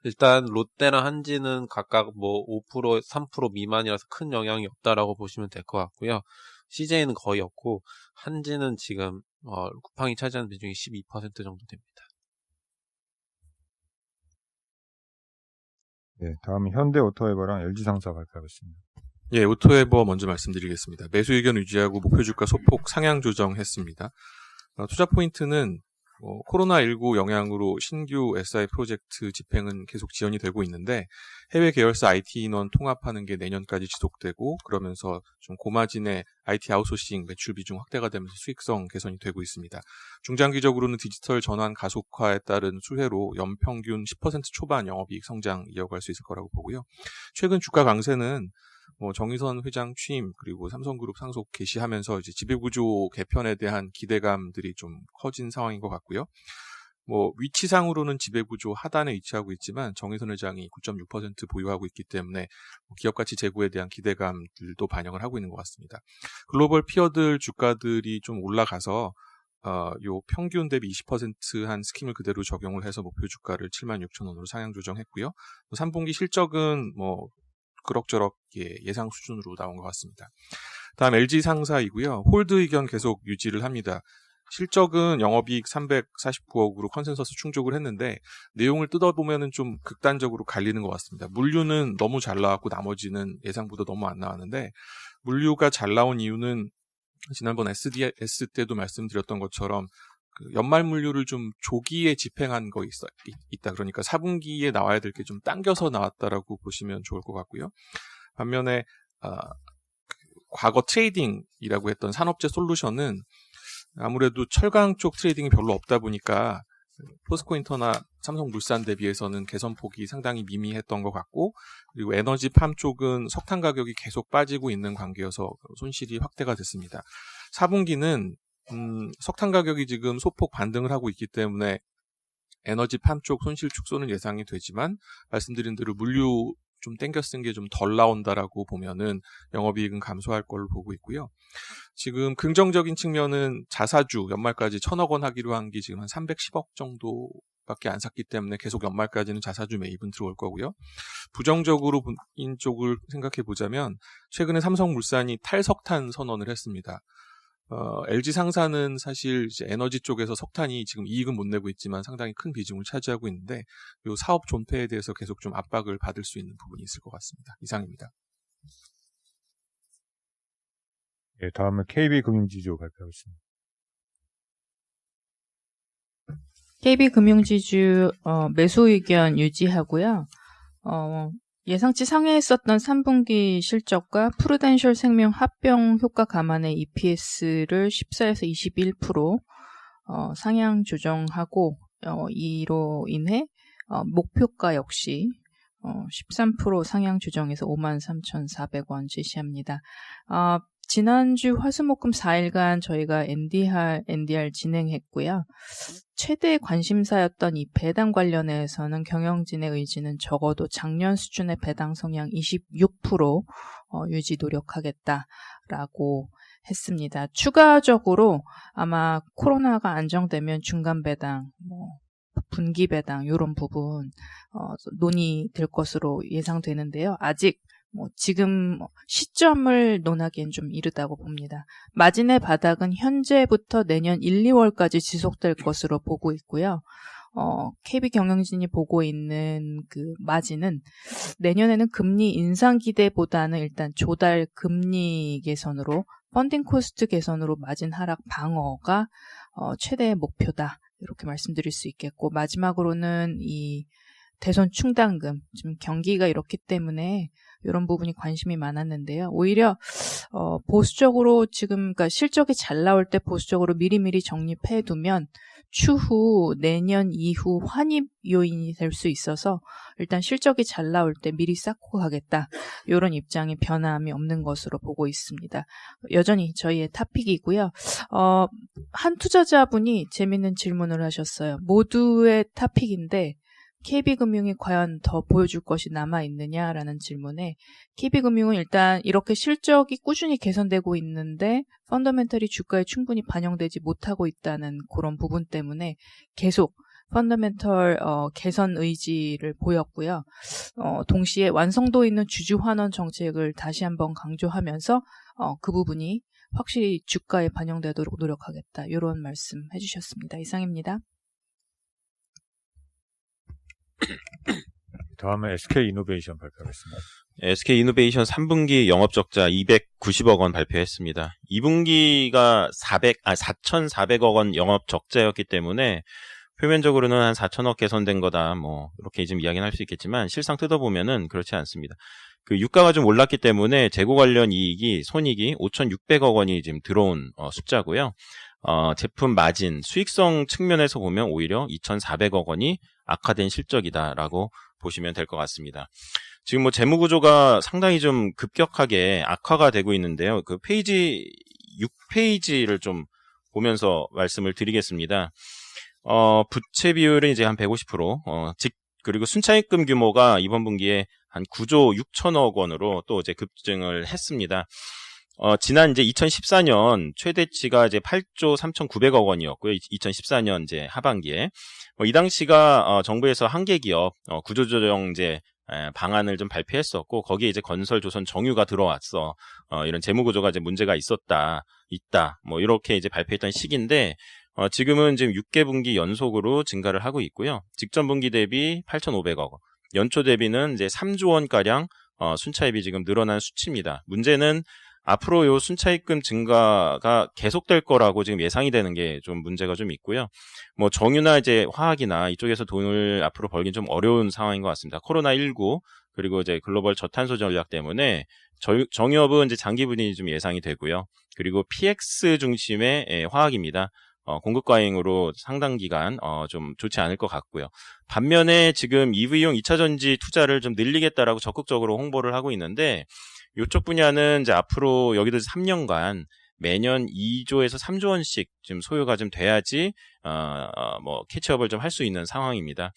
일단 롯데랑 한지는 각각 5%, 3% 미만이라서 큰 영향이 없다라고 보시면 될 것 같고요. CJ는 거의 없고 한지는 지금 쿠팡이 차지하는 비중이 12% 정도 됩니다. 네, 다음은 현대오토에버랑 LG상사 발표하겠습니다. 예, 오토에버 먼저 말씀드리겠습니다. 매수 의견 유지하고 목표 주가 소폭 상향 조정했습니다. 투자 포인트는 코로나19 영향으로 신규 SI 프로젝트 집행은 계속 지연이 되고 있는데, 해외 계열사 IT 인원 통합하는 게 내년까지 지속되고, 그러면서 좀 고마진의 IT 아웃소싱 매출 비중 확대가 되면서 수익성 개선이 되고 있습니다. 중장기적으로는 디지털 전환 가속화에 따른 수혜로 연평균 10% 초반 영업이익 성장 이어갈 수 있을 거라고 보고요. 최근 주가 강세는 정의선 회장 취임 그리고 삼성그룹 상속 개시하면서 이제 지배구조 개편에 대한 기대감들이 좀 커진 상황인 것 같고요. 위치상으로는 지배구조 하단에 위치하고 있지만 정의선 회장이 9.6% 보유하고 있기 때문에 기업가치 제고에 대한 기대감들도 반영을 하고 있는 것 같습니다. 글로벌 피어들 주가들이 좀 올라가서 요 평균 대비 20%한 스킴을 그대로 적용을 해서 목표 주가를 76,000원으로 상향 조정했고요. 3분기 실적은 그럭저럭 예상 수준으로 나온 것 같습니다. 다음 LG 상사이고요. 홀드 의견 계속 유지를 합니다. 실적은 영업이익 349억으로 컨센서스 충족을 했는데, 내용을 뜯어보면은 좀 극단적으로 갈리는 것 같습니다. 물류는 너무 잘 나왔고 나머지는 예상보다 너무 안 나왔는데, 물류가 잘 나온 이유는 지난번 SDS 때도 말씀드렸던 것처럼 연말 물류를 좀 조기에 집행한 거 있다. 그러니까 4분기에 나와야 될 게 좀 당겨서 나왔다라고 보시면 좋을 것 같고요. 반면에 과거 트레이딩이라고 했던 산업재 솔루션은 아무래도 철강 쪽 트레이딩이 별로 없다 보니까 포스코인터나 삼성물산 대비해서는 개선폭이 상당히 미미했던 것 같고, 그리고 에너지팜 쪽은 석탄 가격이 계속 빠지고 있는 관계여서 손실이 확대가 됐습니다. 4분기는 석탄 가격이 지금 소폭 반등을 하고 있기 때문에 에너지팜 쪽 손실 축소는 예상이 되지만, 말씀드린 대로 물류 좀 땡겨 쓴 게 좀 덜 나온다라고 보면은 영업이익은 감소할 걸로 보고 있고요. 지금 긍정적인 측면은 자사주 연말까지 1,000억 원 하기로 한 게 지금 한 310억 정도밖에 안 샀기 때문에 계속 연말까지는 자사주 매입은 들어올 거고요. 부정적으로 인 쪽을 생각해 보자면 최근에 삼성물산이 탈석탄 선언을 했습니다. LG 상사는 사실 이제 에너지 쪽에서 석탄이 지금 이익은 못 내고 있지만 상당히 큰 비중을 차지하고 있는데 이 사업 존폐에 대해서 계속 좀 압박을 받을 수 있는 부분이 있을 것 같습니다. 이상입니다. 예, 다음은 KB금융지주 발표하겠습니다. KB금융지주 매수 의견 유지하고요. 예상치 상회했었던 3분기 실적과 프루덴셜 생명 합병 효과 감안의 EPS를 14에서 21% 상향 조정하고 이로 인해 목표가 역시 13% 상향 조정해서 53,400원 제시합니다. 지난주 화수목금 4일간 저희가 NDR 진행했고요. 최대 관심사였던 이 배당 관련해서는 경영진의 의지는 적어도 작년 수준의 배당 성향 26% 유지 노력하겠다라고 했습니다. 추가적으로 아마 코로나가 안정되면 중간 배당, 분기 배당 이런 부분 논의될 것으로 예상되는데요. 아직 지금 시점을 논하기엔 좀 이르다고 봅니다. 마진의 바닥은 현재부터 내년 1, 2월까지 지속될 것으로 보고 있고요. KB경영진이 보고 있는 그 마진은 내년에는 금리 인상 기대보다는 일단 조달 금리 개선으로 펀딩 코스트 개선으로 마진 하락 방어가 최대의 목표다. 이렇게 말씀드릴 수 있겠고, 마지막으로는 이 대손 충당금, 지금 경기가 이렇기 때문에 이런 부분이 관심이 많았는데요. 오히려 보수적으로 지금 그러니까 실적이 잘 나올 때 보수적으로 미리미리 정립해두면 추후 내년 이후 환입 요인이 될 수 있어서 일단 실적이 잘 나올 때 미리 쌓고 가겠다. 이런 입장이 변함이 없는 것으로 보고 있습니다. 여전히 저희의 토픽이고요. 한 투자자분이 재밌는 질문을 하셨어요. 모두의 토픽인데 KB금융이 과연 더 보여줄 것이 남아있느냐라는 질문에 KB금융은 일단 이렇게 실적이 꾸준히 개선되고 있는데 펀더멘털이 주가에 충분히 반영되지 못하고 있다는 그런 부분 때문에 계속 펀더멘털 개선 의지를 보였고요. 동시에 완성도 있는 주주 환원 정책을 다시 한번 강조하면서 그 부분이 확실히 주가에 반영되도록 노력하겠다. 이런 말씀 해주셨습니다. 이상입니다. 다음은 SK이노베이션 발표하겠습니다. SK이노베이션 3분기 영업적자 290억 원 발표했습니다. 2분기가 4,400억 원 영업적자였기 때문에 표면적으로는 한 4천억 개선된 거다, 이렇게 좀 이야기는 할 수 있겠지만, 실상 뜯어보면은 그렇지 않습니다. 그 유가가 좀 올랐기 때문에 재고 관련 손익이 5,600억 원이 지금 들어온 숫자고요. 제품 마진, 수익성 측면에서 보면 오히려 2,400억 원이 악화된 실적이다라고 보시면 될 것 같습니다. 지금 재무 구조가 상당히 좀 급격하게 악화가 되고 있는데요. 그 페이지 6페이지를 좀 보면서 말씀을 드리겠습니다. 부채 비율은 이제 한 150%, 그리고 순차입금 규모가 이번 분기에 한 9조 6천억 원으로 또 이제 급증을 했습니다. 지난 이제 2014년 최대치가 이제 8조 3,900억 원이었고요. 2014년 이제 하반기에. 이 당시가 정부에서 한계 기업 구조조정 이제 방안을 좀 발표했었고, 거기에 이제 건설, 조선, 정유가 들어왔어. 이런 재무 구조가 이제 문제가 있다. 이렇게 이제 발표했던 시기인데, 지금은 지금 6개 분기 연속으로 증가를 하고 있고요. 직전 분기 대비 8,500억 원. 연초 대비는 이제 3조 원가량 순차입이 지금 늘어난 수치입니다. 문제는 앞으로 요 순차입금 증가가 계속될 거라고 지금 예상이 되는 게 좀 문제가 좀 있고요. 정유나 이제 화학이나 이쪽에서 돈을 앞으로 벌긴 좀 어려운 상황인 것 같습니다. 코로나19 그리고 이제 글로벌 저탄소 전략 때문에 정유업은 이제 장기 분이 좀 예상이 되고요. 그리고 PX 중심의 화학입니다. 공급 과잉으로 상당 기간 좀 좋지 않을 것 같고요. 반면에 지금 EV용 2차 전지 투자를 좀 늘리겠다라고 적극적으로 홍보를 하고 있는데, 이쪽 분야는 이제 앞으로 여기도 3년간 매년 2조에서 3조 원씩 좀 소요가 좀 돼야지 캐치업을 좀 할 수 있는 상황입니다.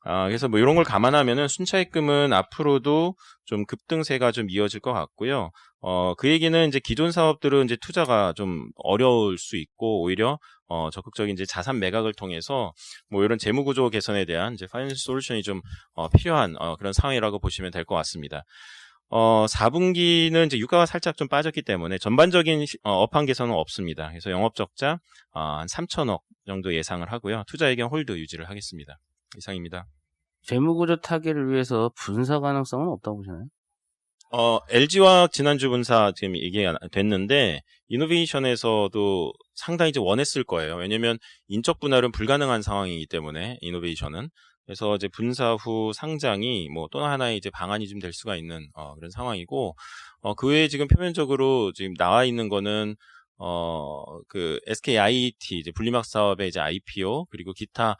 그래서 이런 걸 감안하면은 순차입금은 앞으로도 좀 급등세가 좀 이어질 것 같고요. 그 얘기는 이제 기존 사업들은 이제 투자가 좀 어려울 수 있고, 오히려 적극적인 이제 자산 매각을 통해서 이런 재무 구조 개선에 대한 이제 파이낸셜 솔루션이 좀 필요한 그런 상황이라고 보시면 될 것 같습니다. 4분기는 이제 유가가 살짝 좀 빠졌기 때문에 전반적인 업황 개선은 없습니다. 그래서 영업적자 한 3천억 정도 예상을 하고요. 투자 의견 홀드 유지를 하겠습니다. 이상입니다. 재무구조 타개를 위해서 분사 가능성은 없다고 보시나요? LG화학 지난주 분사 지금 얘기가 됐는데, 이노베이션에서도 상당히 이제 원했을 거예요. 왜냐면 인적 분할은 불가능한 상황이기 때문에, 이노베이션은. 그래서 이제 분사 후 상장이 뭐 또 하나의 이제 방안이 좀 될 수가 있는, 그런 상황이고, 그 외에 지금 표면적으로 지금 나와 있는 거는, 그 SKIT, 이제 분리막 사업의 이제 IPO, 그리고 기타,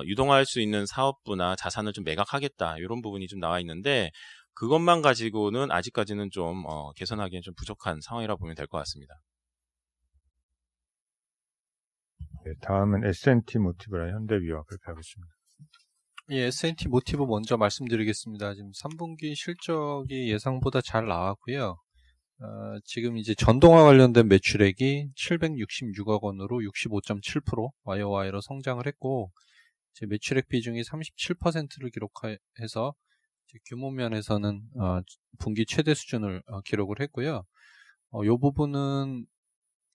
유동할 수 있는 사업부나 자산을 좀 매각하겠다, 이런 부분이 좀 나와 있는데, 그것만 가지고는 아직까지는 좀 개선하기엔 좀 부족한 상황이라 보면 될 것 같습니다. 네, 다음은 S&T 모티브라 현대위와 발표하겠습니다. 예, S&T 모티브 먼저 말씀드리겠습니다. 지금 3분기 실적이 예상보다 잘 나왔고요. 지금 이제 전동화 관련된 매출액이 766억 원으로 65.7% YOY로 성장을 했고, 이제 매출액 비중이 37%를 기록해서 규모 면에서는 분기 최대 수준을 기록을 했고요. 이 부분은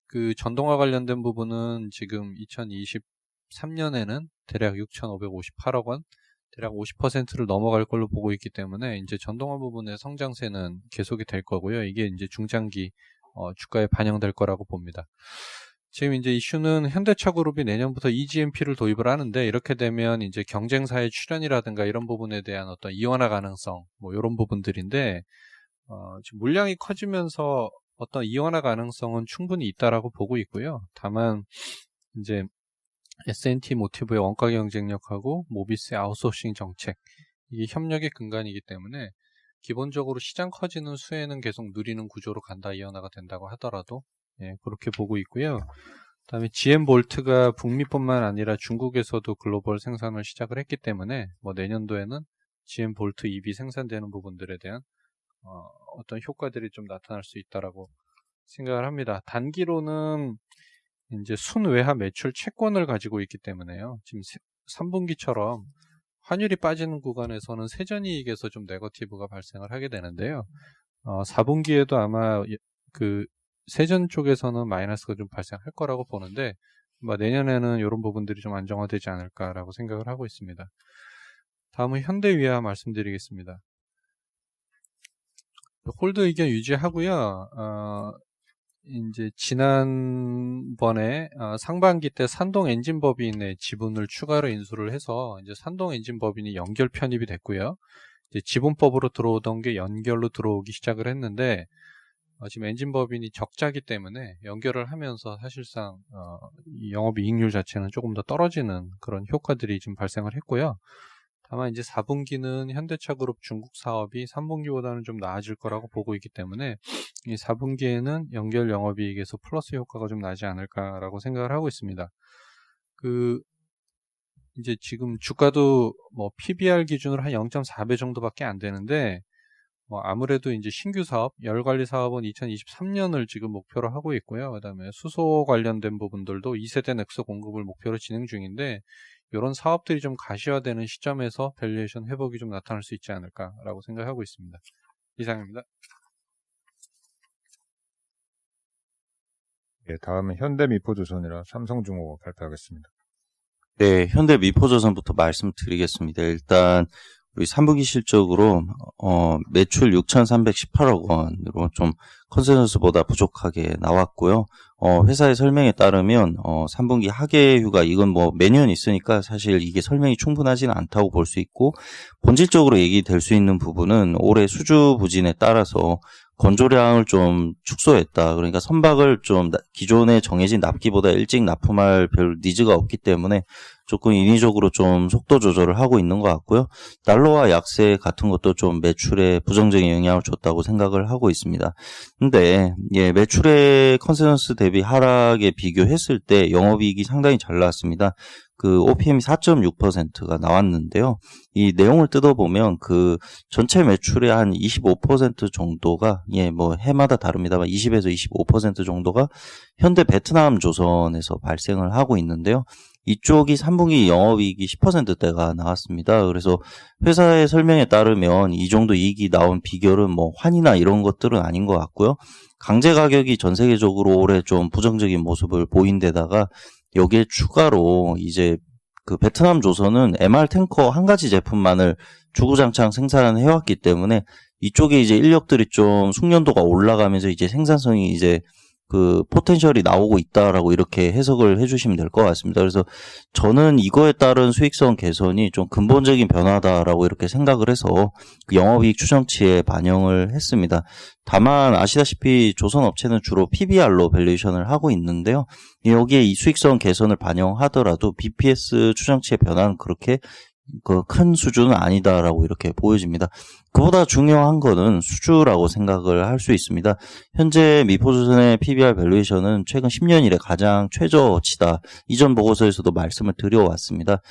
그 전동화 관련된 부분은 지금 2023년에는 대략 6,558억 원, 대략 50%를 넘어갈 걸로 보고 있기 때문에 이제 전동화 부분의 성장세는 계속이 될 거고요. 이게 이제 중장기 주가에 반영될 거라고 봅니다. 지금 이제 이슈는 현대차 그룹이 내년부터 EGMP를 도입을 하는데, 이렇게 되면 이제 경쟁사의 출현이라든가 이런 부분에 대한 어떤 이원화 가능성, 뭐 이런 부분들인데, 지금 물량이 커지면서 어떤 이원화 가능성은 충분히 있다라고 보고 있고요. 다만 이제 S&T 모티브의 원가 경쟁력하고 모비스의 아웃소싱 정책, 이게 협력의 근간이기 때문에 기본적으로 시장 커지는 수혜는 계속 누리는 구조로 간다, 이원화가 된다고 하더라도, 예, 그렇게 보고 있고요. 그다음에 GM 볼트가 북미뿐만 아니라 중국에서도 글로벌 생산을 시작을 했기 때문에 뭐 내년도에는 GM 볼트 EV 생산되는 부분들에 대한 어떤 효과들이 좀 나타날 수 있다라고 생각을 합니다. 단기로는 이제 순외화 매출 채권을 가지고 있기 때문에요. 지금 3분기처럼 환율이 빠지는 구간에서는 세전이익에서 좀 네거티브가 발생을 하게 되는데요. 4분기에도 아마 그 세전 쪽에서는 마이너스가 좀 발생할 거라고 보는데, 내년에는 이런 부분들이 좀 안정화되지 않을까라고 생각을 하고 있습니다. 다음은 현대위아 말씀드리겠습니다. 홀드 의견 유지하고요. 이제 지난번에 상반기 때 산동 엔진 법인의 지분을 추가로 인수를 해서 이제 산동 엔진 법인이 연결 편입이 됐고요. 이제 지분법으로 들어오던 게 연결로 들어오기 시작을 했는데, 지금 엔진 법인이 적자기 때문에 연결을 하면서 사실상 이 영업이익률 자체는 조금 더 떨어지는 그런 효과들이 지금 발생을 했고요. 다만 이제 4분기는 현대차 그룹 중국 사업이 3분기보다는 좀 나아질 거라고 보고 있기 때문에 이 4분기에는 연결 영업이익에서 플러스 효과가 좀 나지 않을까라고 생각을 하고 있습니다. 이제 지금 주가도 뭐 PBR 기준으로 한 0.4배 정도밖에 안 되는데, 아무래도 이제 신규 사업, 열관리 사업은 2023년을 지금 목표로 하고 있고요. 그 다음에 수소 관련된 부분들도 2세대 넥소 공급을 목표로 진행 중인데, 이런 사업들이 좀 가시화되는 시점에서 밸류에이션 회복이 좀 나타날 수 있지 않을까라고 생각하고 있습니다. 이상입니다. 네, 다음은 현대미포조선이라 삼성중공업 발표하겠습니다. 네, 현대미포조선부터 말씀드리겠습니다. 일단 우리 3분기 실적으로 매출 6,318억 원으로 좀 컨센서스보다 부족하게 나왔고요. 회사의 설명에 따르면 3분기 하계휴가, 이건 뭐 매년 있으니까 사실 이게 설명이 충분하지는 않다고 볼 수 있고, 본질적으로 얘기될 수 있는 부분은 올해 수주 부진에 따라서 건조량을 좀 축소했다. 그러니까 선박을 좀 기존에 정해진 납기보다 일찍 납품할 별 니즈가 없기 때문에 조금 인위적으로 좀 속도 조절을 하고 있는 것 같고요. 달러와 약세 같은 것도 좀 매출에 부정적인 영향을 줬다고 생각을 하고 있습니다. 근데 매출의 컨센서스 대비 하락에 비교했을 때 영업이익이 상당히 잘 나왔습니다. 그 OPM이 4.6%가 나왔는데요. 이 내용을 뜯어보면 그 전체 매출의 한 25% 정도가 뭐 해마다 다릅니다만 20에서 25% 정도가 현대 베트남 조선에서 발생을 하고 있는데요. 이쪽이 3분기 영업이익이 10%대가 나왔습니다. 그래서 회사의 설명에 따르면 이 정도 이익이 나온 비결은 뭐 환이나 이런 것들은 아닌 것 같고요. 강제 가격이 전 세계적으로 올해 좀 부정적인 모습을 보인 데다가 여기에 추가로 이제 그 베트남 조선은 MR 탱커 한 가지 제품만을 주구장창 생산해왔기 때문에 이쪽에 이제 인력들이 좀 숙련도가 올라가면서 이제 생산성이 이제 그 포텐셜이 나오고 있다라고 이렇게 해석을 해주시면 될 것 같습니다. 그래서 저는 이거에 따른 수익성 개선이 좀 근본적인 변화다라고 이렇게 생각을 해서 그 영업이익 추정치에 반영을 했습니다. 다만 아시다시피 조선 업체는 주로 PBR로 밸류에이션을 하고 있는데요. 여기에 이 수익성 개선을 반영하더라도 BPS 추정치의 변화는 그렇게 그 큰 수준은 아니다라고 이렇게 보여집니다. 그보다 중요한 거는 수주라고 생각을 할 수 있습니다. 현재 미포조선의 PBR 밸류에이션은 최근 10년 이래 가장 최저치다. 이전 보고서에서도 말씀을 드려왔습니다.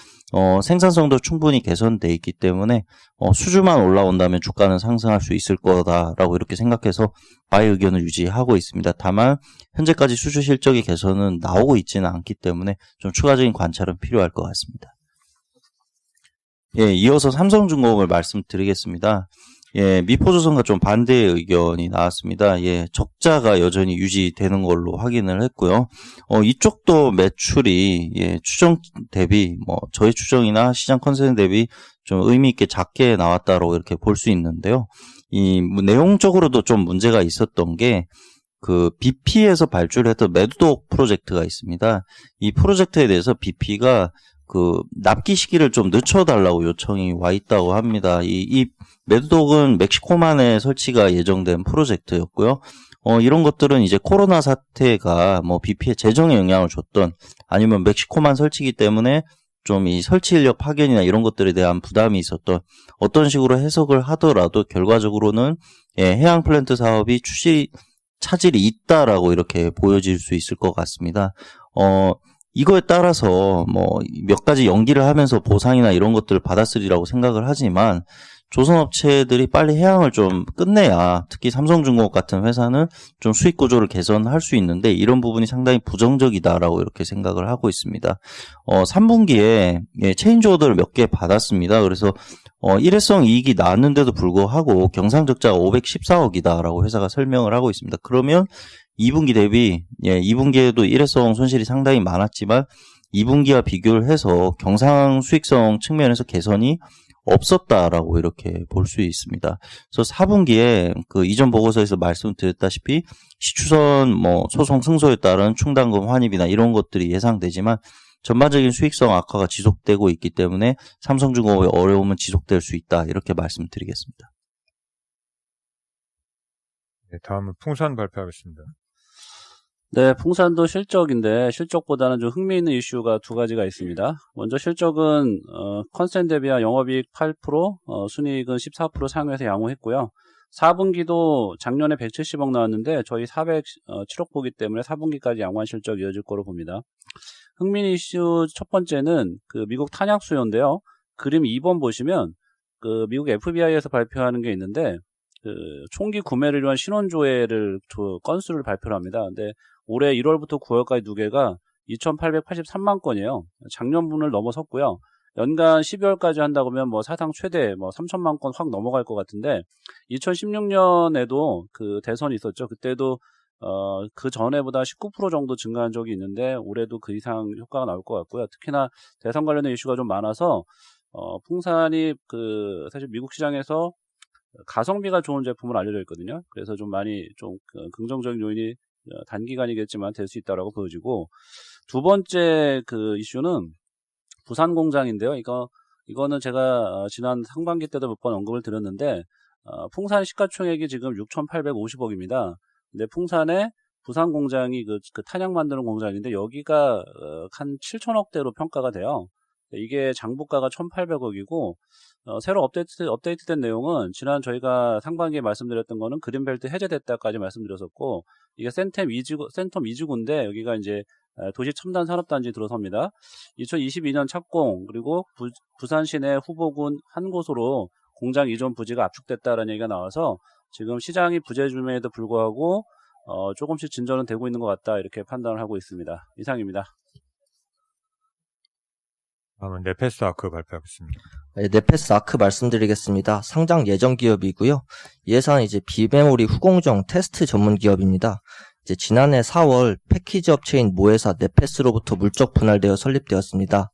생산성도 충분히 개선돼 있기 때문에 수주만 올라온다면 주가는 상승할 수 있을 거다라고 이렇게 생각해서 바이 의견을 유지하고 있습니다. 다만 현재까지 수주 실적의 개선은 나오고 있지는 않기 때문에 좀 추가적인 관찰은 필요할 것 같습니다. 예, 이어서 삼성중공업을 말씀드리겠습니다. 예, 미포조선과 좀 반대의 의견이 나왔습니다. 예, 적자가 여전히 유지되는 걸로 확인을 했고요. 이쪽도 매출이 예, 추정 대비 뭐 저희 추정이나 시장 컨센 대비 좀 의미 있게 작게 나왔다고 이렇게 볼 수 있는데요. 이 내용적으로도 좀 문제가 있었던 게 그 BP에서 발주했던 매도독 프로젝트가 있습니다. 이 프로젝트에 대해서 BP가 그 납기 시기를 좀 늦춰달라고 요청이 와 있다고 합니다. 이 매도독은 멕시코만에 설치가 예정된 프로젝트였고요. 이런 것들은 이제 코로나 사태가 뭐 BP에 재정에 영향을 줬던 아니면 멕시코만 설치기 때문에 좀 이 설치 인력 파견이나 이런 것들에 대한 부담이 있었던 어떤 식으로 해석을 하더라도 결과적으로는 예, 해양 플랜트 사업이 차질이 있다라고 이렇게 보여질 수 있을 것 같습니다. 이거에 따라서 뭐 몇 가지 연기를 하면서 보상이나 이런 것들을 받았으리라고 생각을 하지만 조선업체들이 빨리 해양을 좀 끝내야 특히 삼성중공업 같은 회사는 좀 수익 구조를 개선할 수 있는데 이런 부분이 상당히 부정적이다라고 이렇게 생각을 하고 있습니다. 3분기에 예, 체인지 오더를 몇 개 받았습니다. 그래서 일회성 이익이 나왔는데도 불구하고 경상적자가 514억이다라고 회사가 설명을 하고 있습니다. 그러면 2분기 대비, 예, 2분기에도 일회성 손실이 상당히 많았지만 2분기와 비교를 해서 경상 수익성 측면에서 개선이 없었다라고 이렇게 볼 수 있습니다. 그래서 4분기에 그 이전 보고서에서 말씀드렸다시피 시추선 뭐 소송 승소에 따른 충당금 환입이나 이런 것들이 예상되지만 전반적인 수익성 악화가 지속되고 있기 때문에 삼성중공업의 어려움은 지속될 수 있다. 이렇게 말씀드리겠습니다. 네, 다음은 풍산 발표하겠습니다. 네, 풍산도 실적인데 실적보다는 좀 흥미있는 이슈가 두 가지가 있습니다. 먼저 실적은 컨센 대비와 영업이익 8%, 순이익은 14% 상회해서 양호했고요. 4분기도 작년에 170억 나왔는데 저희 407억 보기 때문에 4분기까지 양호한 실적 이어질 거로 봅니다. 흥미있는 이슈 첫 번째는 그 미국 탄약 수요인데요. 그림 2번 보시면 그 미국 FBI에서 발표하는 게 있는데 그 총기 구매를 위한 신원조회를 건수를 발표를 합니다. 근데 올해 1월부터 9월까지 두 개가 2,883만 건이에요. 작년분을 넘어섰고요. 연간 12월까지 한다고 하면 뭐 사상 최대 뭐 3천만 건 확 넘어갈 것 같은데 2016년에도 그 대선이 있었죠. 그때도 그 전에보다 19% 정도 증가한 적이 있는데 올해도 그 이상 효과가 나올 것 같고요. 특히나 대선 관련된 이슈가 좀 많아서 풍산이 그 사실 미국 시장에서 가성비가 좋은 제품을 알려져 있거든요. 그래서 좀 많이 좀 긍정적인 요인이 단기간이겠지만 될 수 있다라고 보여지고 두 번째 그 이슈는 부산 공장인데요. 이거는 제가 지난 상반기 때도 몇 번 언급을 드렸는데 풍산 시가총액이 지금 6,850억입니다. 근데 풍산의 부산 공장이 그 탄약 만드는 공장인데 여기가 한 7천억대로 평가가 돼요. 이게 장부가가 1,800억이고 새로 업데이트된 내용은 지난 저희가 상반기에 말씀드렸던 거는 그린벨트 해제됐다까지 말씀드렸었고 이게 센텀 2주구인데 여기가 이제 도시 첨단 산업단지 들어섭니다. 2022년 착공 그리고 부산 시내 후보군 한 곳으로 공장 이전 부지가 압축됐다라는 얘기가 나와서 지금 시장이 부재중에도 불구하고 조금씩 진전은 되고 있는 것 같다 이렇게 판단을 하고 있습니다. 이상입니다. 다음은 네페스 아크 발표하겠습니다. 네, 네페스 아크 말씀드리겠습니다. 상장 예정 기업이고요. 이 회사는 이제 비메모리 후공정 테스트 전문 기업입니다. 이제 지난해 4월 패키지 업체인 모회사 네페스로부터 물적 분할되어 설립되었습니다.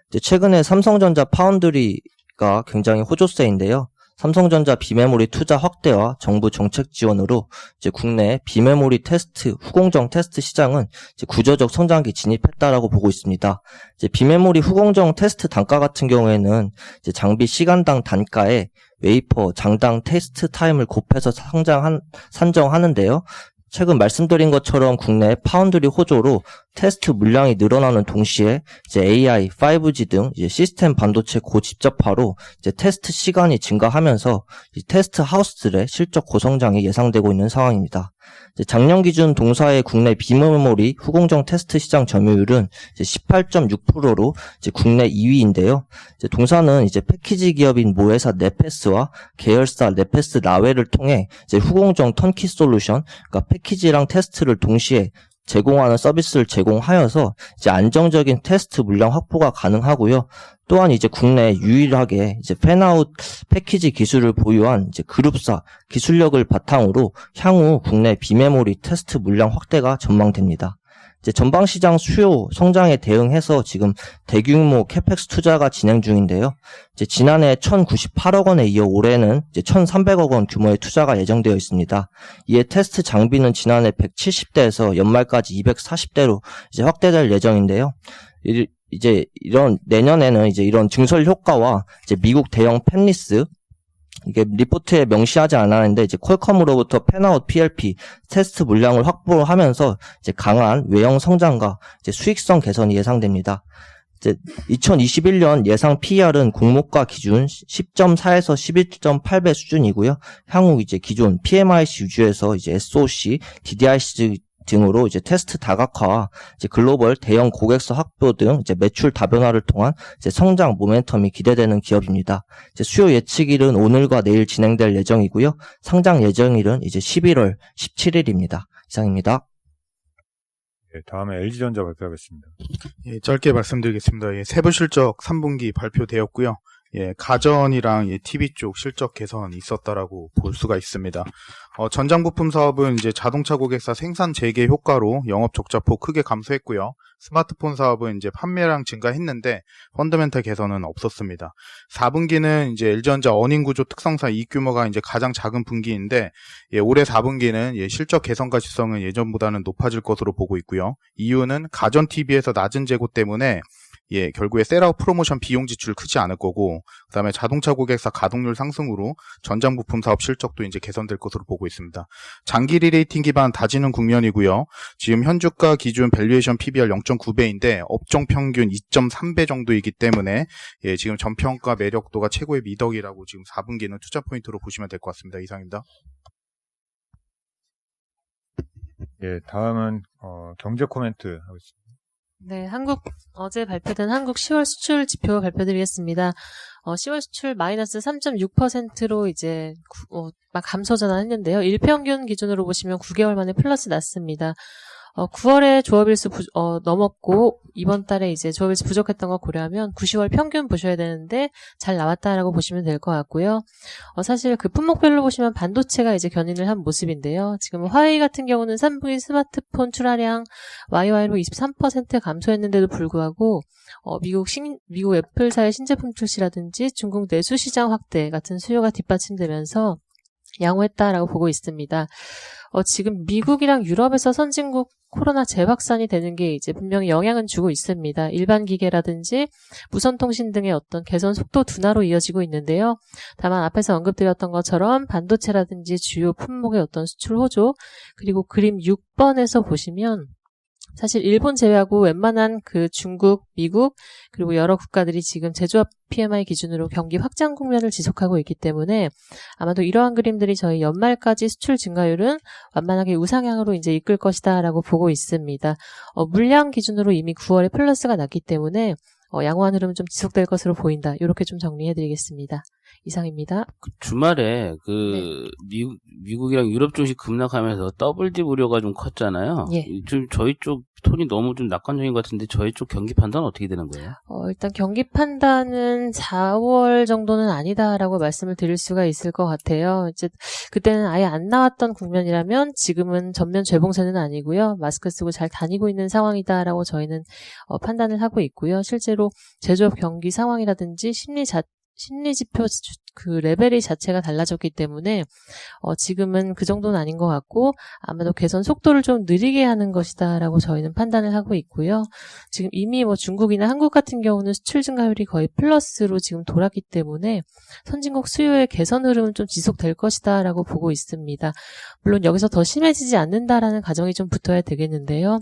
이제 최근에 삼성전자 파운드리가 굉장히 호조세인데요. 삼성전자 비메모리 투자 확대와 정부 정책 지원으로 이제 국내 비메모리 테스트, 후공정 테스트 시장은 이제 구조적 성장기 진입했다라고 보고 있습니다. 이제 비메모리 후공정 테스트 단가 같은 경우에는 이제 장비 시간당 단가에 웨이퍼 장당 테스트 타임을 곱해서 산정하는데요. 최근 말씀드린 것처럼 국내 파운드리 호조로 테스트 물량이 늘어나는 동시에 이제 AI, 5G 등 이제 시스템 반도체 고집적화로 이제 테스트 시간이 증가하면서 이 테스트 하우스들의 실적 고성장이 예상되고 있는 상황입니다. 이제 작년 기준 동사의 국내 비메모리 후공정 테스트 시장 점유율은 이제 18.6%로 이제 국내 2위인데요. 이제 동사는 이제 패키지 기업인 모회사 네페스와 계열사 네페스 라웨를 통해 이제 후공정 턴키 솔루션, 그러니까 패키지랑 테스트를 동시에 제공하는 서비스를 제공하여서 이제 안정적인 테스트 물량 확보가 가능하고요. 또한 이제 국내 유일하게 이제 팬아웃 패키지 기술을 보유한 이제 그룹사 기술력을 바탕으로 향후 국내 비메모리 테스트 물량 확대가 전망됩니다. 이제 전방시장 수요 성장에 대응해서 지금 대규모 캐펙스 투자가 진행 중인데요. 이제 지난해 1,098억 원에 이어 올해는 이제 1,300억 원 규모의 투자가 예정되어 있습니다. 이에 테스트 장비는 지난해 170대에서 연말까지 240대로 이제 확대될 예정인데요. 이제 이런 내년에는 이제 이런 증설 효과와 이제 미국 대형 팬리스 이게 리포트에 명시하지 않았는데 이제 퀄컴으로부터 팬아웃 PLP 테스트 물량을 확보하면서 이제 강한 외형 성장과 이제 수익성 개선이 예상됩니다. 이제 2021년 예상 PER은 공모가 기준 10.4에서 11.8배 수준이고요. 향후 이제 기존 PMIC 유지에서 이제 SOC, DDIC 등으로 이제 테스트 다각화와 이제 글로벌 대형 고객사 확보 등 이제 매출 다변화를 통한 이제 성장 모멘텀이 기대되는 기업입니다. 이제 수요 예측일은 오늘과 내일 진행될 예정이고요. 상장 예정일은 이제 11월 17일입니다. 이상입니다. 네, 다음에 LG전자 발표하겠습니다. 예, 짧게 말씀드리겠습니다. 예, 세부 실적 3분기 발표되었고요. 예, 가전이랑 TV 쪽 실적 개선이 있었다라고 볼 수가 있습니다. 전장 부품 사업은 이제 자동차 고객사 생산 재개 효과로 영업 적자폭 크게 감소했고요. 스마트폰 사업은 이제 판매량 증가했는데 펀더멘탈 개선은 없었습니다. 4분기는 이제 LG전자 어닝 구조 특성상 이익 규모가 이제 가장 작은 분기인데 예, 올해 4분기는 예, 실적 개선 가시성은 예전보다는 높아질 것으로 보고 있고요. 이유는 가전 TV에서 낮은 재고 때문에 예, 결국에 셀아웃 프로모션 비용 지출 크지 않을 거고, 그 다음에 자동차 고객사 가동률 상승으로 전장 부품 사업 실적도 이제 개선될 것으로 보고 있습니다. 장기 리레이팅 기반 다지는 국면이고요. 지금 현주가 기준 밸류에이션 PBR 0.9배인데 업종 평균 2.3배 정도이기 때문에 예, 지금 전평가 매력도가 최고의 미덕이라고 지금 4분기는 투자 포인트로 보시면 될 것 같습니다. 이상입니다. 예, 다음은 경제 코멘트 하겠습니다. 네, 어제 발표된 한국 10월 수출 지표 발표드리겠습니다. 10월 수출 마이너스 3.6%로 이제 막 감소 전환했는데요. 일평균 기준으로 보시면 9개월 만에 플러스 났습니다. 9월에 조업일수 넘었고 이번 달에 이제 조업일수 부족했던 거 고려하면 90월 평균 보셔야 되는데 잘 나왔다라고 보시면 될 것 같고요. 사실 그 품목별로 보시면 반도체가 이제 견인을 한 모습인데요. 지금 화웨이 같은 경우는 3분기 스마트폰 출하량 YY로 23% 감소했는데도 불구하고 미국 애플사의 신제품 출시라든지 중국 내수 시장 확대 같은 수요가 뒷받침되면서 양호했다라고 보고 있습니다. 지금 미국이랑 유럽에서 선진국 코로나 재확산이 되는 게 이제 분명히 영향은 주고 있습니다. 일반 기계라든지 무선 통신 등의 어떤 개선 속도 둔화로 이어지고 있는데요. 다만 앞에서 언급드렸던 것처럼 반도체라든지 주요 품목의 어떤 수출 호조, 그리고 그림 6번에서 보시면 사실 일본 제외하고 웬만한 그 중국, 미국, 그리고 여러 국가들이 지금 제조업 PMI 기준으로 경기 확장 국면을 지속하고 있기 때문에 아마도 이러한 그림들이 저희 연말까지 수출 증가율은 완만하게 우상향으로 이제 이끌 것이다라고 보고 있습니다. 물량 기준으로 이미 9월에 플러스가 났기 때문에 양호한 흐름은 좀 지속될 것으로 보인다. 이렇게 좀 정리해드리겠습니다. 이상입니다. 주말에 네. 미국이랑 유럽 증시 급락하면서 더블딥 우려가 좀 컸잖아요. 예. 좀 저희 쪽 톤이 너무 좀 낙관적인 것 같은데 저희 쪽 경기 판단은 어떻게 되는 거예요? 일단 경기 판단은 4월 정도는 아니다라고 말씀을 드릴 수가 있을 것 같아요. 이제 그때는 아예 안 나왔던 국면이라면 지금은 전면 재봉쇄는 아니고요. 마스크 쓰고 잘 다니고 있는 상황이다라고 저희는 판단을 하고 있고요. 실제로 제조업 경기 상황이라든지 심리 지표 그 레벨이 자체가 달라졌기 때문에 지금은 그 정도는 아닌 것 같고 아마도 개선 속도를 좀 느리게 하는 것이다라고 저희는 판단을 하고 있고요. 지금 이미 뭐 중국이나 한국 같은 경우는 수출 증가율이 거의 플러스로 지금 돌았기 때문에 선진국 수요의 개선 흐름은 좀 지속될 것이다라고 보고 있습니다. 물론 여기서 더 심해지지 않는다라는 가정이 좀 붙어야 되겠는데요.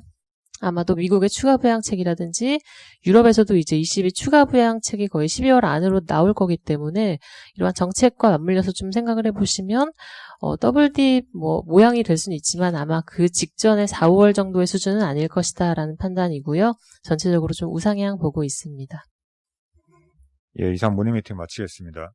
아마도 미국의 추가 부양책이라든지 유럽에서도 이제 22 추가 부양책이 거의 12월 안으로 나올 거기 때문에 이러한 정책과 맞물려서 좀 생각을 해보시면 더블딥 모양이 될 수는 있지만 아마 그 직전에 4, 5월 정도의 수준은 아닐 것이다라는 판단이고요. 전체적으로 좀 우상향 보고 있습니다. 예, 이상 모닝미팅 마치겠습니다.